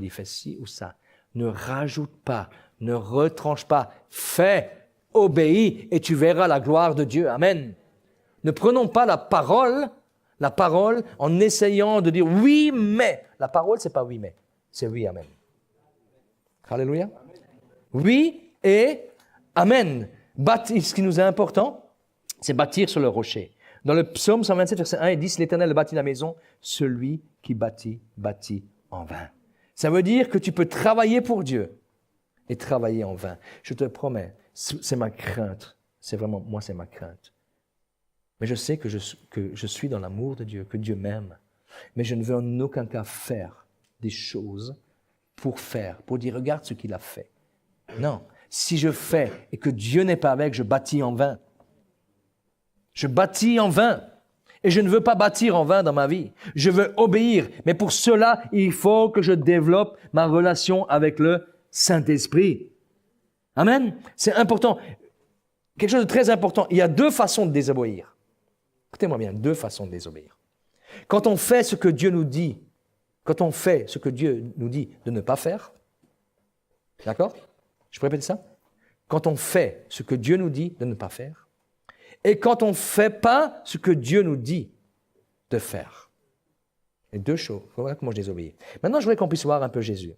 il fait ci ou ça, ne rajoute pas, ne retranche pas, fais, obéis et tu verras la gloire de Dieu. Amen. Ne prenons pas la parole en essayant de dire oui, mais. La parole, c'est pas oui, mais. C'est oui, amen. Alléluia. Oui et amen. Ce qui nous est important, c'est bâtir sur le rocher. Dans le psaume 127, verset 1, il dit, si l'Éternel bâtit la maison, celui qui bâtit en vain. Ça veut dire que tu peux travailler pour Dieu et travailler en vain. Je te promets, c'est ma crainte. C'est ma crainte. Mais je sais que je suis dans l'amour de Dieu, que Dieu m'aime. Mais je ne veux en aucun cas faire des choses pour dire, regarde ce qu'il a fait. Non, si je fais et que Dieu n'est pas avec, je bâtis en vain. Je bâtis en vain. Et je ne veux pas bâtir en vain dans ma vie. Je veux obéir. Mais pour cela, il faut que je développe ma relation avec le Saint-Esprit. Amen. C'est important. Quelque chose de très important. Il y a deux façons de désobéir. Écoutez-moi bien, deux façons de désobéir. Quand on fait ce que Dieu nous dit, de ne pas faire, d'accord? Je peux répéter ça? Quand on fait ce que Dieu nous dit de ne pas faire, et quand on ne fait pas ce que Dieu nous dit de faire. Les deux choses. Voilà comment je désobéis. Maintenant, je voudrais qu'on puisse voir un peu Jésus.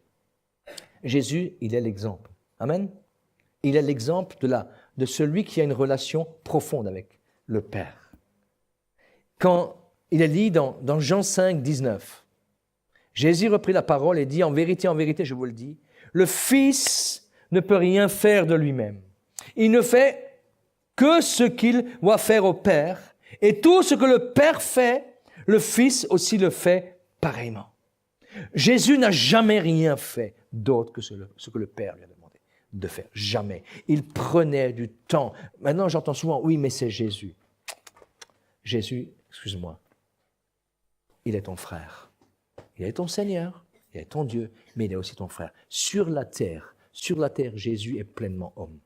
Jésus, il est l'exemple. Amen. Il est l'exemple de celui qui a une relation profonde avec le Père. Quand il est dit dans Jean 5, 19, Jésus reprit la parole et dit, en vérité, je vous le dis, le Fils ne peut rien faire de lui-même. Il ne fait que ce qu'il doit faire au Père, et tout ce que le Père fait, le Fils aussi le fait pareillement. Jésus n'a jamais rien fait d'autre que ce que le Père lui a demandé de faire. Jamais. Il prenait du temps. Maintenant, j'entends souvent, oui, mais c'est Jésus. Jésus, excuse-moi, il est ton frère. Il est ton Seigneur, il est ton Dieu, mais il est aussi ton frère. Sur la terre, Jésus est pleinement homme.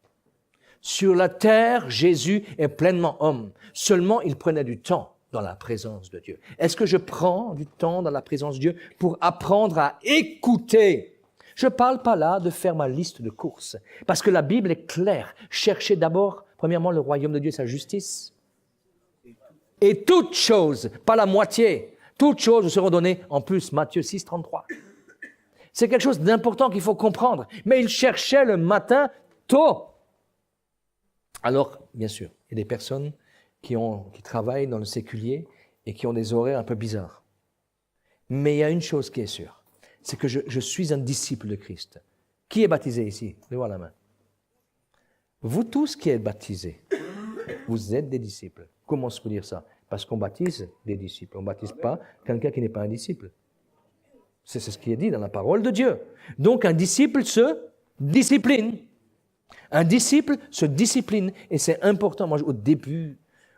Sur la terre, Jésus est pleinement homme. Seulement, il prenait du temps dans la présence de Dieu. Est-ce que je prends du temps dans la présence de Dieu pour apprendre à écouter? Je ne parle pas là de faire ma liste de courses, parce que la Bible est claire. Cherchez d'abord, premièrement, le royaume de Dieu et sa justice. Et toutes choses, pas la moitié, toutes choses vous seront données en plus. Matthieu 6, 33. C'est quelque chose d'important qu'il faut comprendre. Mais il cherchait le matin tôt. Alors, bien sûr, il y a des personnes qui travaillent dans le séculier et qui ont des horaires un peu bizarres. Mais il y a une chose qui est sûre, c'est que je suis un disciple de Christ. Qui est baptisé ici? Levez la main. Vous tous qui êtes baptisés, vous êtes des disciples. Comment se peut dire ça? Parce qu'on baptise des disciples. On ne baptise pas quelqu'un qui n'est pas un disciple. C'est ce qui est dit dans la parole de Dieu. Donc un disciple se discipline. Un disciple se discipline. Et c'est important. Moi, au début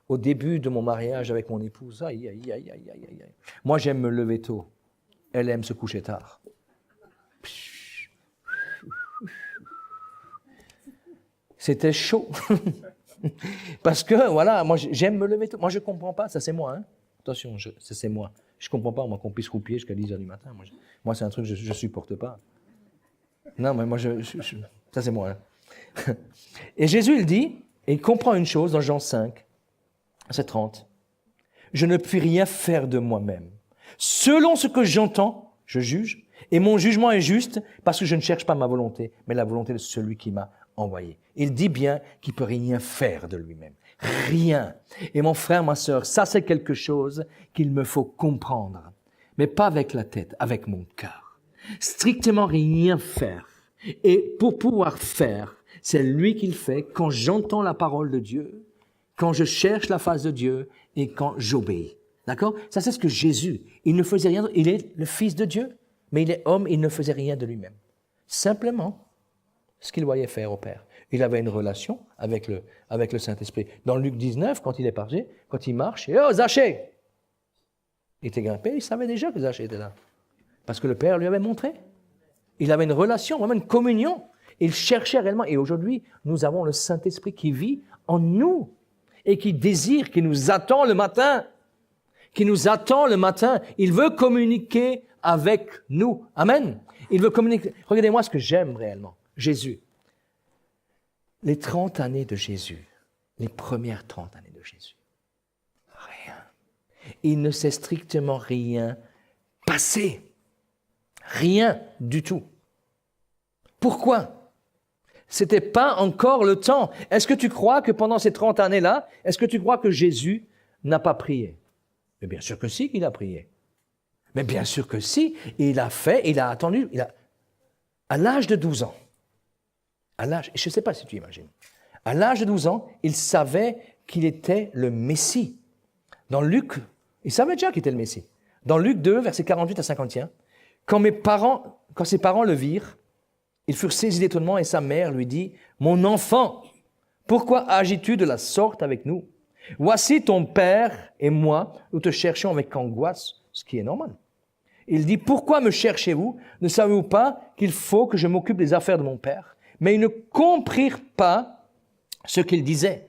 de mon mariage avec mon épouse, aïe. Moi, j'aime me lever tôt. Elle aime se coucher tard. C'était chaud. Parce que, voilà, moi, j'aime me lever tôt. Moi, je ne comprends pas. Ça, c'est moi. Hein. Attention, ça, c'est moi. Je ne comprends pas, moi, qu'on puisse roupier jusqu'à 10 h du matin. Moi, c'est un truc que je ne supporte pas. Non, mais moi, ça, c'est moi. Hein. Et Jésus, il dit, et il comprend une chose dans Jean 5, verset 30. Je ne puis rien faire de moi-même. Selon ce que j'entends, je juge. Et mon jugement est juste parce que je ne cherche pas ma volonté, mais la volonté de celui qui m'a envoyé. Il dit bien qu'il ne peut rien faire de lui-même. Rien. Et mon frère, ma sœur, ça c'est quelque chose qu'il me faut comprendre. Mais pas avec la tête, avec mon cœur. Strictement rien faire. Et pour pouvoir faire, c'est lui qui le fait quand j'entends la parole de Dieu, quand je cherche la face de Dieu et quand j'obéis. D'accord? Ça c'est ce que Jésus, il ne faisait rien, il est le Fils de Dieu, mais il est homme, il ne faisait rien de lui-même. Simplement ce qu'il voyait faire au Père. Il avait une relation avec le Saint-Esprit. Dans Luc 19, quand il est parti, quand il marche, et oh, Zachée! Il était grimpé, il savait déjà que Zachée était là. Parce que le Père lui avait montré. Il avait une relation, vraiment une communion. Il cherchait réellement. Et aujourd'hui, nous avons le Saint-Esprit qui vit en nous et qui désire, qui nous attend le matin. Qui nous attend le matin. Il veut communiquer avec nous. Amen. Il veut communiquer. Regardez-moi ce que j'aime réellement. Jésus. Les 30 années de Jésus, les premières 30 années de Jésus, rien. Il ne s'est strictement rien passé. Rien du tout. Pourquoi? C'était pas encore le temps. Est-ce que tu crois que pendant ces 30 années-là, est-ce que tu crois que Jésus n'a pas prié? Mais bien sûr que si, qu'il a prié. Mais bien sûr que si, il a fait, il a attendu, à l'âge de 12 ans, je ne sais pas si tu imagines, à l'âge de 12 ans, il savait qu'il était le Messie. Dans Luc, il savait déjà qu'il était le Messie. Dans Luc 2, versets 48 à 51, quand ses parents le virent, ils furent saisis d'étonnement et sa mère lui dit, « Mon enfant, pourquoi agis-tu de la sorte avec nous? Voici ton père et moi, nous te cherchons avec angoisse, ce qui est normal. » Il dit, « Pourquoi me cherchez-vous? Ne savez-vous pas qu'il faut que je m'occupe des affaires de mon père? » Mais ils ne comprirent pas ce qu'il disait.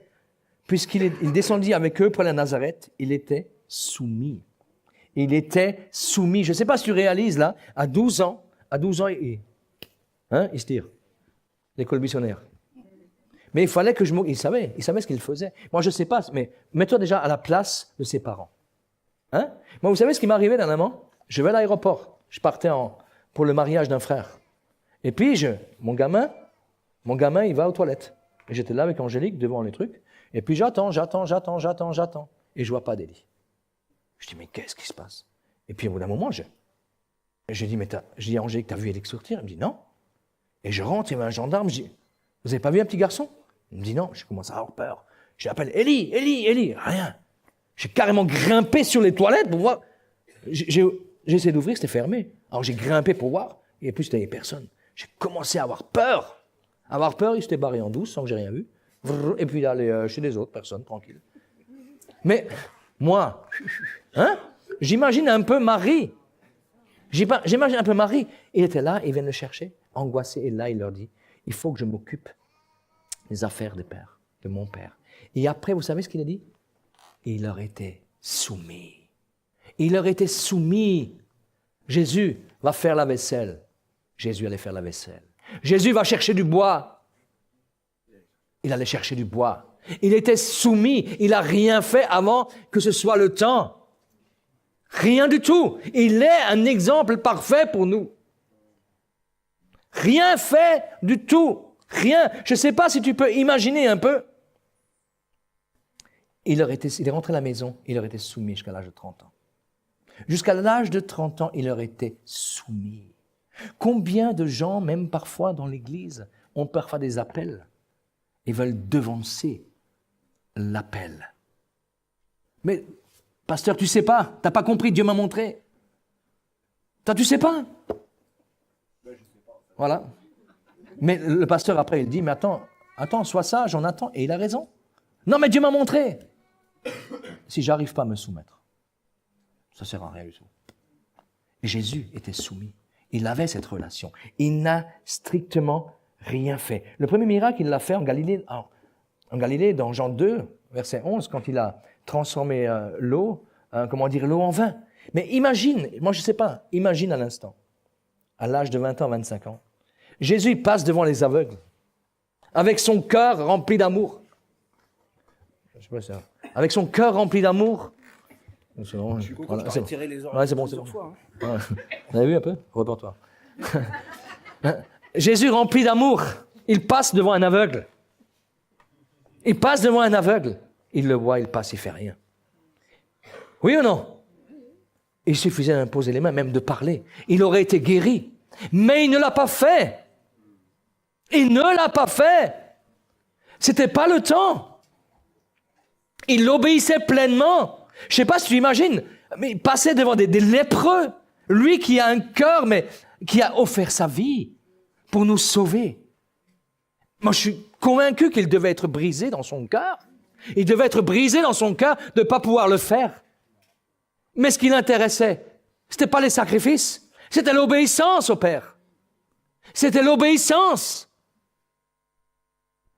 Puisqu'il descendit avec eux pour la Nazareth, il était soumis. Il était soumis. Je ne sais pas si tu réalises là, à 12 ans, il se tire. L'école missionnaire. Mais il fallait que il savait ce qu'il faisait. Moi, je ne sais pas, mais mets-toi déjà à la place de ses parents. Moi, vous savez ce qui m'est arrivé dernièrement? Je vais à l'aéroport. Je partais pour le mariage d'un frère. Et puis, mon gamin, il va aux toilettes. Et j'étais là avec Angélique devant les trucs. Et puis, j'attends. Et je vois pas d'Élie. Je dis, mais qu'est-ce qui se passe? Et puis, au bout d'un moment, je dis à Angélique, t'as vu Élie sortir? Elle me dit, non. Et je rentre, il y avait un gendarme. Je dis, vous avez pas vu un petit garçon? Il me dit, non. Je commence à avoir peur. J'appelle, Élie. Rien. J'ai carrément grimpé sur les toilettes pour voir. J'ai essayé d'ouvrir, c'était fermé. Alors, j'ai grimpé pour voir. Et puis, il n'y avait personne. J'ai commencé à avoir peur. Il s'était barré en douce sans que j'ai rien vu. Et puis il allait chez les autres personnes, tranquille. Mais moi, j'imagine un peu Marie. J'imagine un peu Marie. Il était là, il vient le chercher, angoissé. Et là, il leur dit, il faut que je m'occupe des affaires de mon père. Et après, vous savez ce qu'il a dit? Il leur était soumis. Il leur était soumis. Jésus va faire la vaisselle. Jésus allait faire la vaisselle. Jésus va chercher du bois. Il allait chercher du bois. Il était soumis. Il n'a rien fait avant que ce soit le temps. Rien du tout. Il est un exemple parfait pour nous. Rien fait du tout. Rien. Je ne sais pas si tu peux imaginer un peu. Il est rentré à la maison, il leur était soumis jusqu'à l'âge de 30 ans. Jusqu'à l'âge de 30 ans, il leur était soumis. Combien de gens, même parfois dans l'Église, ont parfois des appels et veulent devancer l'appel. Mais, pasteur, tu ne sais pas, tu n'as pas compris, Dieu m'a montré. Tu ne sais pas. Voilà. Mais le pasteur, après, il dit, mais attends, sois sage, j'en attends. Et il a raison. Non, mais Dieu m'a montré. Si j'arrive pas à me soumettre, ça ne sert à rien du tout. Jésus était soumis. Il avait cette relation. Il n'a strictement rien fait. Le premier miracle, il l'a fait en Galilée. En Galilée, dans Jean 2, verset 11, quand il a transformé l'eau en vin. Mais imagine, moi je ne sais pas, imagine à l'instant, à l'âge de 20 ans, 25 ans, Jésus passe devant les aveugles, avec son cœur rempli d'amour. Je sais pas ça. Avec son cœur rempli d'amour. Je suis content de tirer les oreilles. Ouais, c'est bon. Fois, hein. Vous avez vu un peu? Reporte-toi. Jésus rempli d'amour, il passe devant un aveugle. Il passe devant un aveugle. Il le voit, il passe, il ne fait rien. Oui ou non? Il suffisait d'imposer les mains, même de parler. Il aurait été guéri. Mais il ne l'a pas fait. Il ne l'a pas fait. C'était pas le temps. Il obéissait pleinement. Je ne sais pas si tu imagines, mais il passait devant des lépreux. Lui qui a un cœur, mais qui a offert sa vie pour nous sauver. Moi, je suis convaincu qu'il devait être brisé dans son cœur. Il devait être brisé dans son cœur de ne pas pouvoir le faire. Mais ce qui l'intéressait, ce n'était pas les sacrifices, c'était l'obéissance au Père. C'était l'obéissance.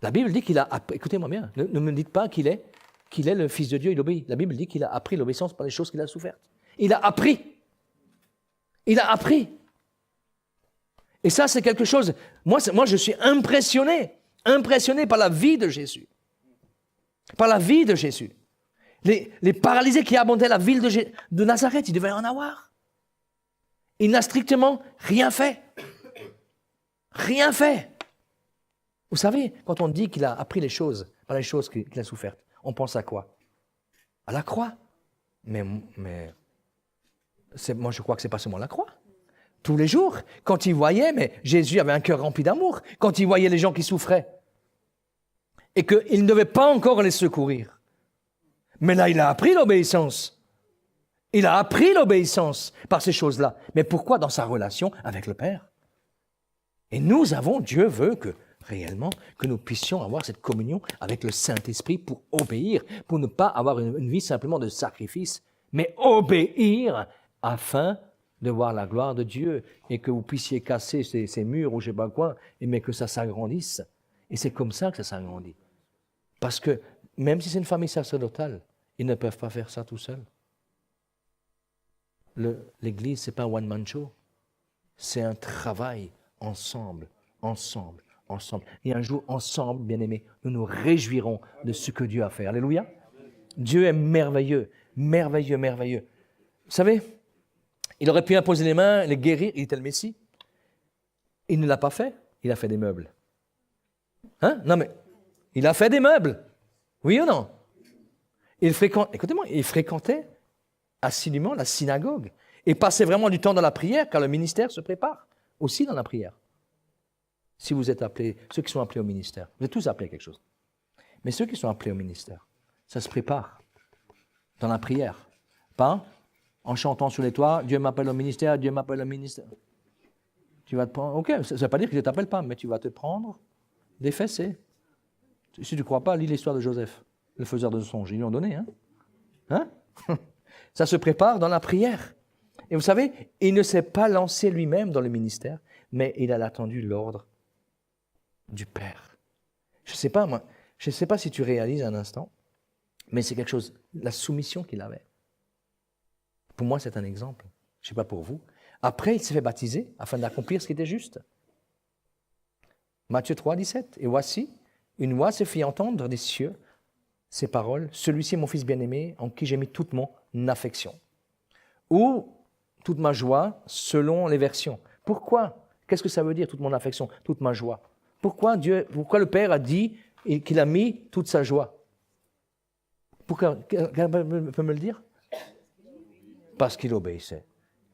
La Bible dit qu'il a appris, écoutez-moi bien, ne me dites pas qu'il est le Fils de Dieu, il obéit. La Bible dit qu'il a appris l'obéissance par les choses qu'il a souffertes. Il a appris. Il a appris. Et ça, c'est quelque chose... Moi je suis impressionné par la vie de Jésus. Par la vie de Jésus. Les paralysés qui abondaient la ville de Nazareth, il devait en avoir. Il n'a strictement rien fait. Rien fait. Vous savez, quand on dit qu'il a appris les choses, par les choses qu'il a souffertes, on pense à quoi? À la croix. Mais moi, je crois que ce n'est pas seulement la croix. Tous les jours, quand il voyait, mais Jésus avait un cœur rempli d'amour, quand il voyait les gens qui souffraient, et qu'il ne devait pas encore les secourir. Mais là, il a appris l'obéissance. Il a appris l'obéissance par ces choses-là. Mais pourquoi? Dans sa relation avec le Père. Et Dieu veut réellement que nous puissions avoir cette communion avec le Saint-Esprit pour obéir, pour ne pas avoir une vie simplement de sacrifice, mais obéir afin de voir la gloire de Dieu et que vous puissiez casser ces murs ou je ne sais pas quoi, mais que ça s'agrandisse. Et c'est comme ça que ça s'agrandit. Parce que même si c'est une famille sacerdotale, ils ne peuvent pas faire ça tout seuls. L'Église, ce n'est pas un one-man show. C'est un travail ensemble. Et un jour, ensemble, bien-aimés, nous nous réjouirons de ce que Dieu a fait. Alléluia. Dieu est merveilleux. Vous savez, il aurait pu imposer les mains, les guérir, il était le Messie. Il ne l'a pas fait, il a fait des meubles. Non mais, il a fait des meubles. Oui ou non? Écoutez-moi, il fréquentait assidûment la synagogue et passait vraiment du temps dans la prière, car le ministère se prépare aussi dans la prière. Si vous êtes appelés, ceux qui sont appelés au ministère, vous êtes tous appelés à quelque chose. Mais ceux qui sont appelés au ministère, ça se prépare dans la prière. Pas en chantant sur les toits, Dieu m'appelle au ministère, Dieu m'appelle au ministère. Tu vas te prendre, ok, ça ne veut pas dire qu'il ne t'appelle pas, mais tu vas te prendre des fessées. Si tu ne crois pas, lis l'histoire de Joseph, le faiseur de songes. Ils lui ont donné, hein? Ça se prépare dans la prière. Et vous savez, il ne s'est pas lancé lui-même dans le ministère, mais il a attendu l'ordre du Père. Je ne sais pas si tu réalises un instant, mais c'est quelque chose, la soumission qu'il avait. Pour moi, c'est un exemple. Je ne sais pas pour vous. Après, il s'est fait baptiser afin d'accomplir ce qui était juste. Matthieu 3, 17. Et voici, une voix se fit entendre des cieux, ces paroles, celui-ci est mon fils bien-aimé, en qui j'ai mis toute mon affection. Ou toute ma joie, selon les versions. Pourquoi? Qu'est-ce que ça veut dire, toute mon affection, toute ma joie? Pourquoi le Père a dit qu'il a mis toute sa joie? Pourquoi? Quelqu'un peut me le dire? Parce qu'il obéissait.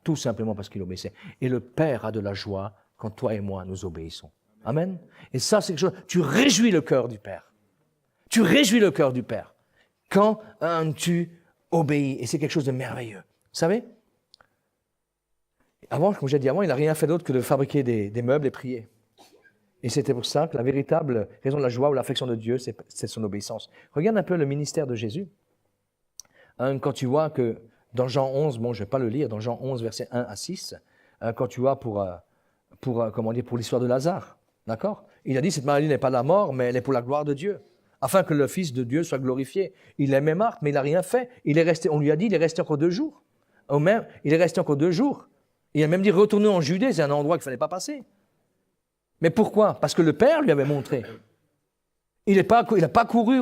Tout simplement parce qu'il obéissait. Et le Père a de la joie quand toi et moi nous obéissons. Amen. Et ça, c'est quelque chose. Tu réjouis le cœur du Père. Tu réjouis le cœur du Père quand tu obéis. Et c'est quelque chose de merveilleux. Vous savez, avant, comme j'ai dit avant, il n'a rien fait d'autre que de fabriquer des meubles et prier. Et c'était pour ça que la véritable raison de la joie ou l'affection de Dieu, c'est son obéissance. Regarde un peu le ministère de Jésus. Quand tu vois que dans Jean 11, bon, je ne vais pas le lire, dans Jean 11, versets 1 à 6, quand tu vois pour l'histoire de Lazare, d'accord? Il a dit, cette maladie n'est pas la mort, mais elle est pour la gloire de Dieu, afin que le Fils de Dieu soit glorifié. Il aimait Marthe, mais il n'a rien fait. On lui a dit, il est resté encore 2 jours. Il est resté encore 2 jours. Il a même dit, retournez en Judée, c'est un endroit qu'il ne fallait pas passer. Mais pourquoi? Parce que le Père lui avait montré. Il n'a pas couru,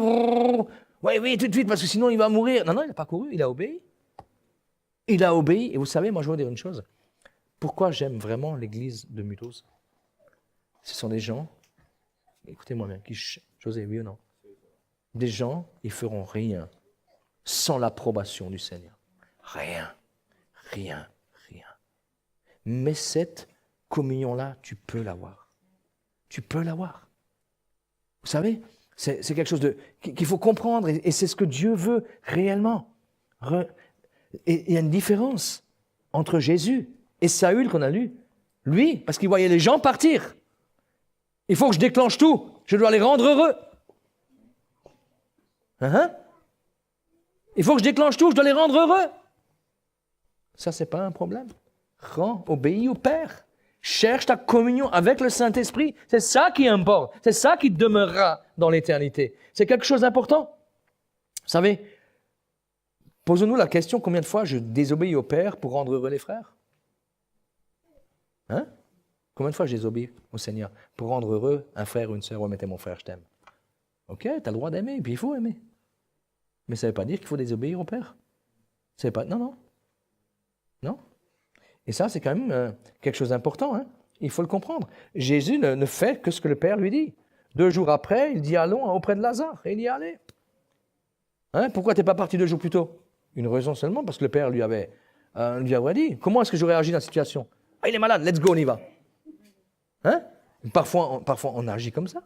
oui, tout de suite, parce que sinon il va mourir. Non, il n'a pas couru, il a obéi. Il a obéi, et vous savez, moi je veux dire une chose. Pourquoi j'aime vraiment l'église de Mulhouse? Ce sont des gens, écoutez-moi bien, José, oui ou non? Des gens, ils feront rien sans l'approbation du Seigneur. Rien. Mais cette communion-là, tu peux l'avoir. Tu peux l'avoir. Vous savez, c'est quelque chose qu'il faut comprendre, et c'est ce que Dieu veut réellement. Et il y a une différence entre Jésus et Saül qu'on a lu. Lui, parce qu'il voyait les gens partir. Il faut que je déclenche tout. Je dois les rendre heureux. Il faut que je déclenche tout, je dois les rendre heureux. Ça, c'est pas un problème. Obéis au Père. Cherche ta communion avec le Saint-Esprit. C'est ça qui importe. C'est ça qui demeurera dans l'éternité. C'est quelque chose d'important. Vous savez, posons-nous la question, combien de fois je désobéis au Père pour rendre heureux les frères? Combien de fois je désobéis au Seigneur pour rendre heureux un frère ou une sœur? Ouais, mais t'es mon frère, je t'aime. Ok, tu as le droit d'aimer, puis il faut aimer. Mais ça ne veut pas dire qu'il faut désobéir au Père. Non. Et ça, c'est quand même quelque chose d'important. Il faut le comprendre. Jésus ne fait que ce que le Père lui dit. 2 jours après, il dit allons auprès de Lazare. Et il y est allé. Pourquoi tu n'es pas parti 2 jours plus tôt? Une raison seulement, parce que le Père lui avait dit. Comment est-ce que j'aurais agi dans la situation? Il est malade, let's go, on y va. Parfois, on agit comme ça.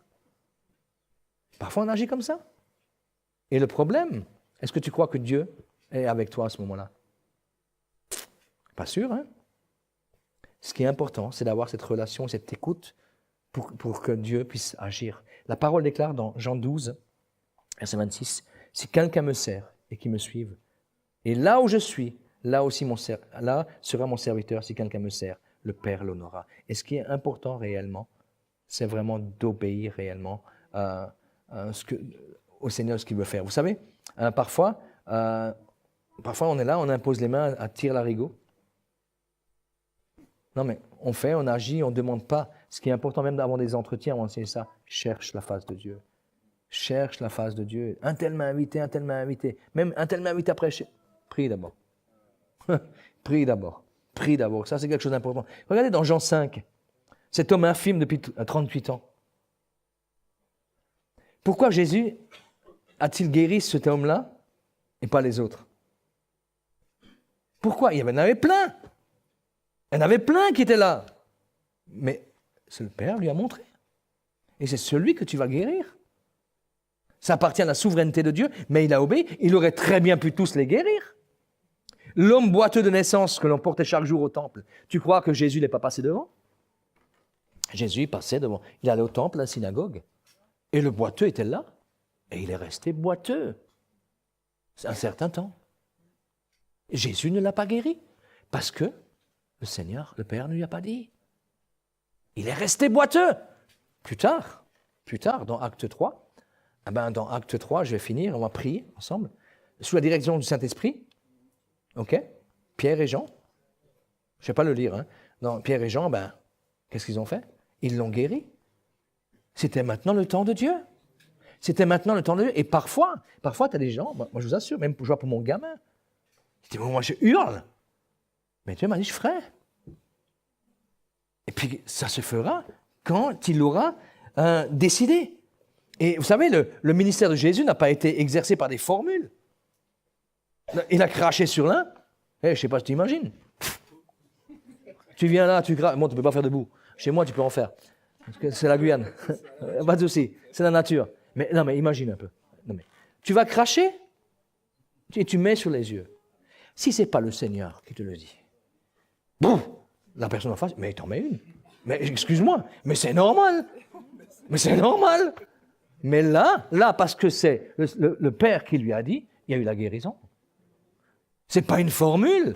Et le problème, est-ce que tu crois que Dieu est avec toi à ce moment-là? Pas sûr, Ce qui est important, c'est d'avoir cette relation, cette écoute pour que Dieu puisse agir. La parole déclare dans Jean 12, verset 26, « Si quelqu'un me sert et qui me suive, et là où je suis, là sera mon serviteur. Si quelqu'un me sert, le Père l'honorera. » Et ce qui est important réellement, c'est vraiment d'obéir réellement au Seigneur, ce qu'il veut faire. Vous savez, parfois on est là, on impose les mains à tire-larigot. Non, mais on agit, on ne demande pas. Ce qui est important, même avant des entretiens, on sait ça. Cherche la face de Dieu. Cherche la face de Dieu. Un tel m'a invité. Même un tel m'a invité après. Prie d'abord. Prie d'abord. Ça, c'est quelque chose d'important. Regardez dans Jean 5. Cet homme infirme depuis 38 ans. Pourquoi Jésus a-t-il guéri cet homme-là et pas les autres? Pourquoi? Il y en avait plein. Il y en avait plein qui étaient là. Mais le Père lui a montré. Et c'est celui que tu vas guérir. Ça appartient à la souveraineté de Dieu, mais il a obéi. Il aurait très bien pu tous les guérir. L'homme boiteux de naissance que l'on portait chaque jour au temple, tu crois que Jésus n'est pas passé devant? Jésus passait devant. Il allait au temple, à la synagogue. Et le boiteux était là. Et il est resté boiteux. C'est un certain temps. Jésus ne l'a pas guéri. Parce que le Seigneur, le Père, ne lui a pas dit. Il est resté boiteux. Plus tard, dans Acte 3, dans Acte 3, je vais finir, on va prier ensemble, sous la direction du Saint-Esprit. OK? Pierre et Jean. Je ne vais pas le lire. Non, Pierre et Jean, qu'est-ce qu'ils ont fait? Ils l'ont guéri. C'était maintenant le temps de Dieu. C'était maintenant le temps de Dieu. Et parfois, tu as des gens, moi je vous assure, même je vois pour mon gamin, il dit, moi je hurle. Mais Dieu m'a dit, je ferai. Et puis ça se fera quand il aura décidé. Et vous savez, le ministère de Jésus n'a pas été exercé par des formules. Il a craché sur l'un. Je ne sais pas si tu imagines. Tu viens là, tu craches. Bon, tu ne peux pas faire debout. Chez moi, tu peux en faire. Parce que c'est la Guyane. Pas de souci. C'est la nature. Mais non, mais imagine un peu. Non, mais, tu vas cracher et tu mets sur les yeux. Si ce n'est pas le Seigneur qui te le dit, boum, la personne en face, mais il t'en met une. Mais excuse-moi, mais c'est normal. Mais c'est normal. Mais là, parce que c'est le Père qui lui a dit, il y a eu la guérison. Ce n'est pas une formule.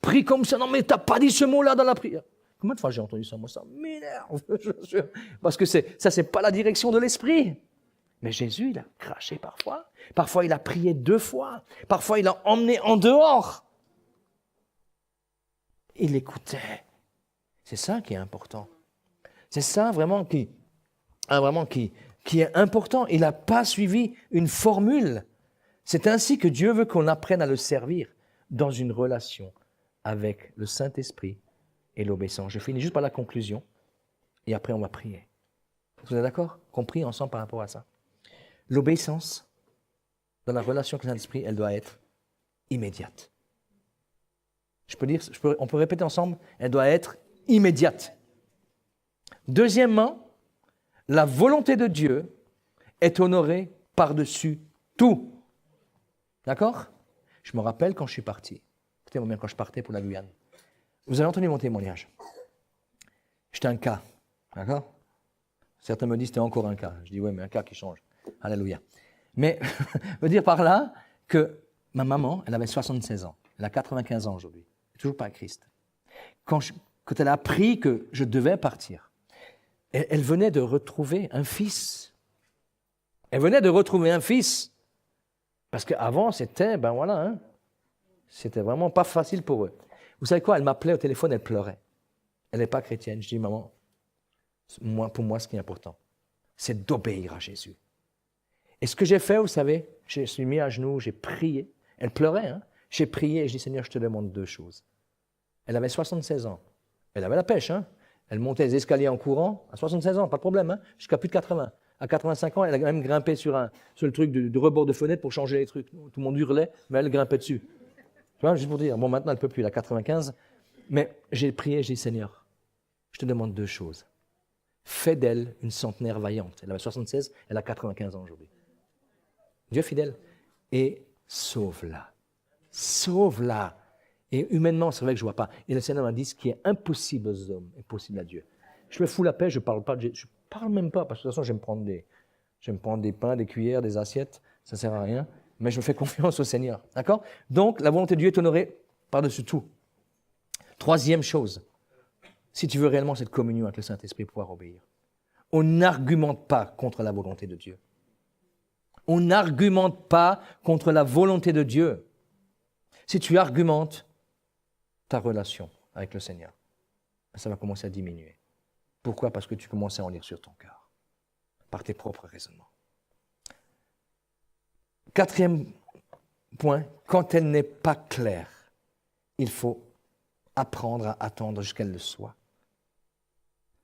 Prie comme ça. Non, mais tu n'as pas dit ce mot-là dans la prière. Combien de fois j'ai entendu ça? Moi, ça m'énerve. Parce que ça, ce n'est pas la direction de l'esprit. Mais Jésus, il a craché parfois. Parfois, il a prié 2 fois. Parfois, il a emmené en dehors. Il écoutait. C'est ça qui est important. C'est ça vraiment qui est important. Il n'a pas suivi une formule. C'est ainsi que Dieu veut qu'on apprenne à le servir dans une relation avec le Saint-Esprit et l'obéissance. Je finis juste par la conclusion et après on va prier. Vous êtes d'accord? Compris ensemble par rapport à ça. L'obéissance dans la relation avec le Saint-Esprit, elle doit être immédiate. On peut répéter ensemble, elle doit être immédiate. Deuxièmement, la volonté de Dieu est honorée par-dessus tout. D'accord? Je me rappelle quand je suis parti. Écoutez-moi bien, quand je partais pour la Guyane. Vous avez entendu mon témoignage. J'étais un cas. D'accord? Certains me disent c'était encore un cas. Je dis oui, mais un cas qui change. Alléluia. Mais je veux dire par là que ma maman, elle avait 76 ans. Elle a 95 ans aujourd'hui. Toujours pas à Christ. Quand elle a appris que je devais partir, elle venait de retrouver un fils. Elle venait de retrouver un fils. Parce qu'avant, c'était, c'était vraiment pas facile pour eux. Vous savez quoi? Elle m'appelait au téléphone, elle pleurait. Elle n'est pas chrétienne. Je dis, maman, pour moi, ce qui est important, c'est d'obéir à Jésus. Et ce que j'ai fait, vous savez, je suis mis à genoux, j'ai prié. Elle pleurait, J'ai prié et je dis, Seigneur, je te demande 2 choses. Elle avait 76 ans. Elle avait la pêche, Elle montait les escaliers en courant, à 76 ans, pas de problème, jusqu'à plus de 80. À 85 ans, elle a même grimpé sur le truc de rebord de fenêtre pour changer les trucs. Tout le monde hurlait, mais elle grimpait dessus. Tu vois, juste pour dire, bon, maintenant, elle ne peut plus, elle a 95. Mais j'ai prié, j'ai dit, Seigneur, je te demande 2 choses. Fais d'elle une centenaire vaillante. Elle avait 76, elle a 95 ans aujourd'hui. Dieu est fidèle. Et sauve-la. Sauve-la. Et humainement, c'est vrai que je ne vois pas. Et le Seigneur m'a dit, ce qui est impossible aux hommes est possible à Dieu. Je me fous la paix, je ne parle pas, je parle même pas, parce que de toute façon, je vais me prendre des pains, des cuillères, des assiettes, ça ne sert à rien, mais je me fais confiance au Seigneur. D'accord? Donc, la volonté de Dieu est honorée par-dessus tout. 3e chose, si tu veux réellement cette communion avec le Saint-Esprit pour pouvoir obéir, on n'argumente pas contre la volonté de Dieu. On n'argumente pas contre la volonté de Dieu. Si tu argumentes, ta relation avec le Seigneur, ça va commencer à diminuer. Pourquoi? Parce que tu commences à en lire sur ton cœur, par tes propres raisonnements. 4e point, quand elle n'est pas claire, il faut apprendre à attendre jusqu'à qu'elle le soit.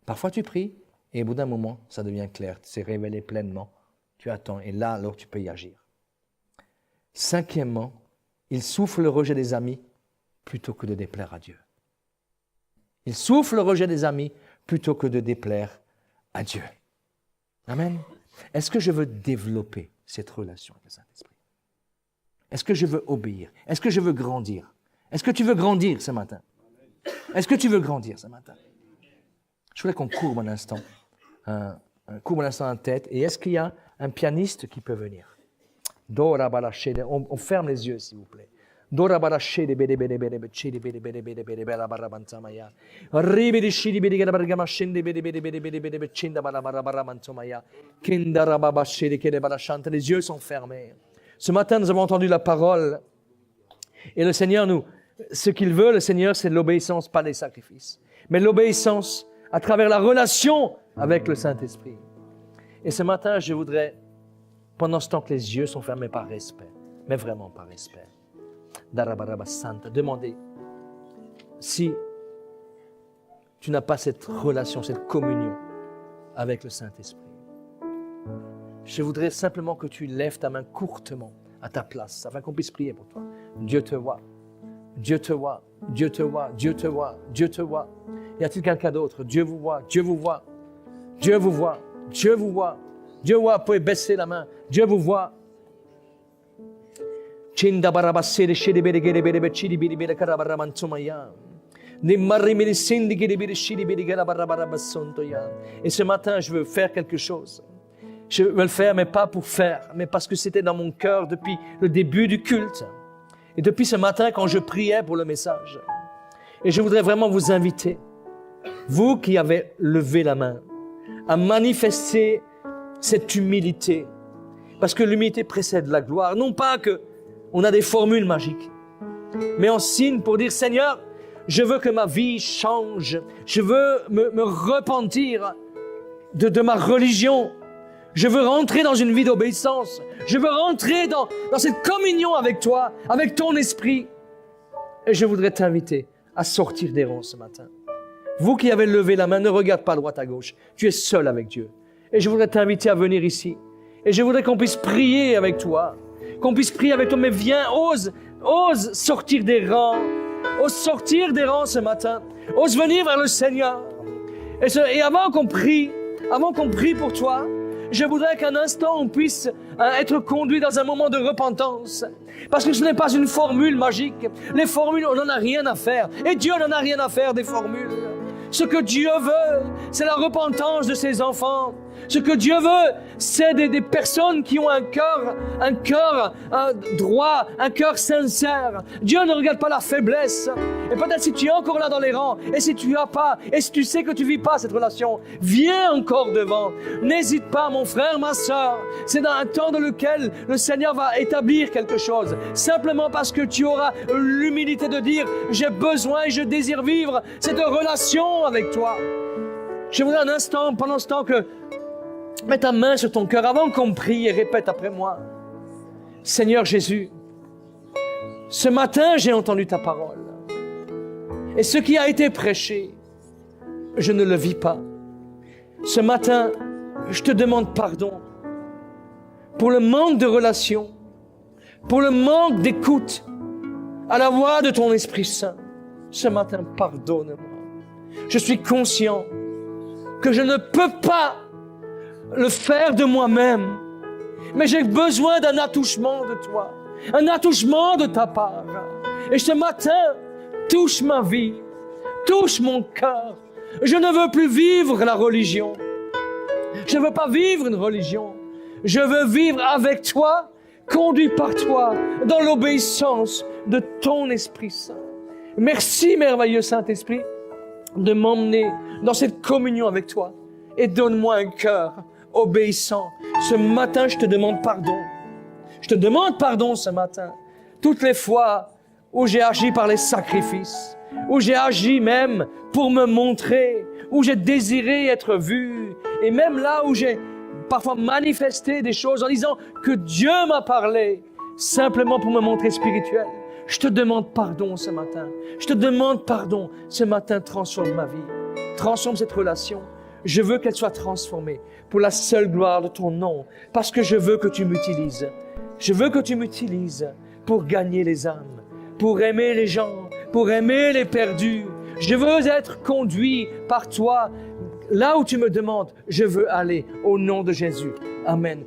Parfois tu pries, et au bout d'un moment, ça devient clair, c'est révélé pleinement, tu attends, et là, alors tu peux y agir. 5e, il souffre le rejet des amis plutôt que de déplaire à Dieu. Il souffre le rejet des amis plutôt que de déplaire à Dieu. Amen. Est-ce que je veux développer cette relation avec le Saint-Esprit? Est-ce que je veux obéir? Est-ce que je veux grandir? Est-ce que tu veux grandir ce matin? Est-ce que tu veux grandir ce matin? Je voudrais qu'on courbe un instant, courbe un instant en tête. Et est-ce qu'il y a un pianiste qui peut venir? On ferme les yeux, s'il vous plaît. Les yeux sont fermés. Ce matin, nous avons entendu la parole et le Seigneur nous Ce qu'il veut, le Seigneur, c'est de l'obéissance, pas des sacrifices. Mais l'obéissance à travers la relation avec le Saint-Esprit. Et ce matin, je voudrais, pendant ce temps que les yeux sont fermés par respect, mais vraiment par respect, Darabaraba Santa, demander si tu n'as pas cette relation, cette communion avec le Saint-Esprit. Je voudrais simplement que tu lèves ta main courtement à ta place, afin qu'on puisse prier pour toi. Dieu te voit, Dieu te voit, Dieu te voit, Dieu te voit, Dieu te voit. Y a-t-il quelqu'un d'autre? Dieu vous voit, Dieu vous voit, Dieu vous voit, Dieu vous voit, Dieu voit, vous pouvez baisser la main, Dieu vous voit. Et ce matin, je veux faire quelque chose. Je veux le faire, mais pas pour faire, mais parce que c'était dans mon cœur depuis le début du culte. Et depuis ce matin, quand je priais pour le message. Et je voudrais vraiment vous inviter, vous qui avez levé la main, à manifester cette humilité. Parce que l'humilité précède la gloire. Non pas qu'on a des formules magiques, mais on signe pour dire, Seigneur, je veux que ma vie change. Je veux me repentir de ma religion. Je veux rentrer dans une vie d'obéissance. Je veux rentrer dans cette communion avec toi, avec ton esprit. Et je voudrais t'inviter à sortir des rangs ce matin. Vous qui avez levé la main, ne regarde pas à droite à gauche. Tu es seul avec Dieu. Et je voudrais t'inviter à venir ici. Et je voudrais qu'on puisse prier avec toi. Qu'on puisse prier avec toi. Mais viens, ose sortir des rangs. Ose sortir des rangs ce matin. Ose venir vers le Seigneur. Et avant qu'on prie pour toi, je voudrais qu'un instant on puisse être conduit dans un moment de repentance. Parce que ce n'est pas une formule magique. Les formules, on n'en a rien à faire. Et Dieu n'en a rien à faire des formules. Ce que Dieu veut, c'est la repentance de ses enfants. Ce que Dieu veut, c'est des personnes qui ont un cœur droit, un cœur sincère. Dieu ne regarde pas la faiblesse. Et peut-être si tu es encore là dans les rangs, et si tu n'as pas, et si tu sais que tu ne vis pas cette relation, viens encore devant. N'hésite pas, mon frère, ma sœur. C'est dans un temps dans lequel le Seigneur va établir quelque chose. Simplement parce que tu auras l'humilité de dire, j'ai besoin et je désire vivre cette relation avec toi. Je voudrais un instant, pendant ce temps que mets ta main sur ton cœur avant qu'on prie et répète après moi. Seigneur Jésus, ce matin j'ai entendu ta parole. Et ce qui a été prêché, je ne le vis pas. Ce matin, je te demande pardon pour le manque de relation, pour le manque d'écoute à la voix de ton Esprit Saint. Ce matin, pardonne-moi. Je suis conscient que je ne peux pas le faire de moi-même, mais j'ai besoin d'un attouchement de toi, un attouchement de ta part. Et ce matin, touche ma vie, touche mon cœur. Je ne veux plus vivre la religion. Je ne veux pas vivre une religion. Je veux vivre avec toi, conduit par toi, dans l'obéissance de ton Esprit Saint. Merci, merveilleux Saint-Esprit, de m'emmener dans cette communion avec toi. Et donne-moi un cœur obéissant. Ce matin, je te demande pardon. Je te demande pardon ce matin. Toutes les fois où j'ai agi par les sacrifices, où j'ai agi même pour me montrer, où j'ai désiré être vu, et même là où j'ai parfois manifesté des choses en disant que Dieu m'a parlé, simplement pour me montrer spirituel. Je te demande pardon ce matin. Je te demande pardon ce matin. Transforme ma vie. Transforme cette relation. Je veux qu'elle soit transformée pour la seule gloire de ton nom, parce que je veux que tu m'utilises. Je veux que tu m'utilises pour gagner les âmes, pour aimer les gens, pour aimer les perdus. Je veux être conduit par toi. Là où tu me demandes, je veux aller au nom de Jésus. Amen.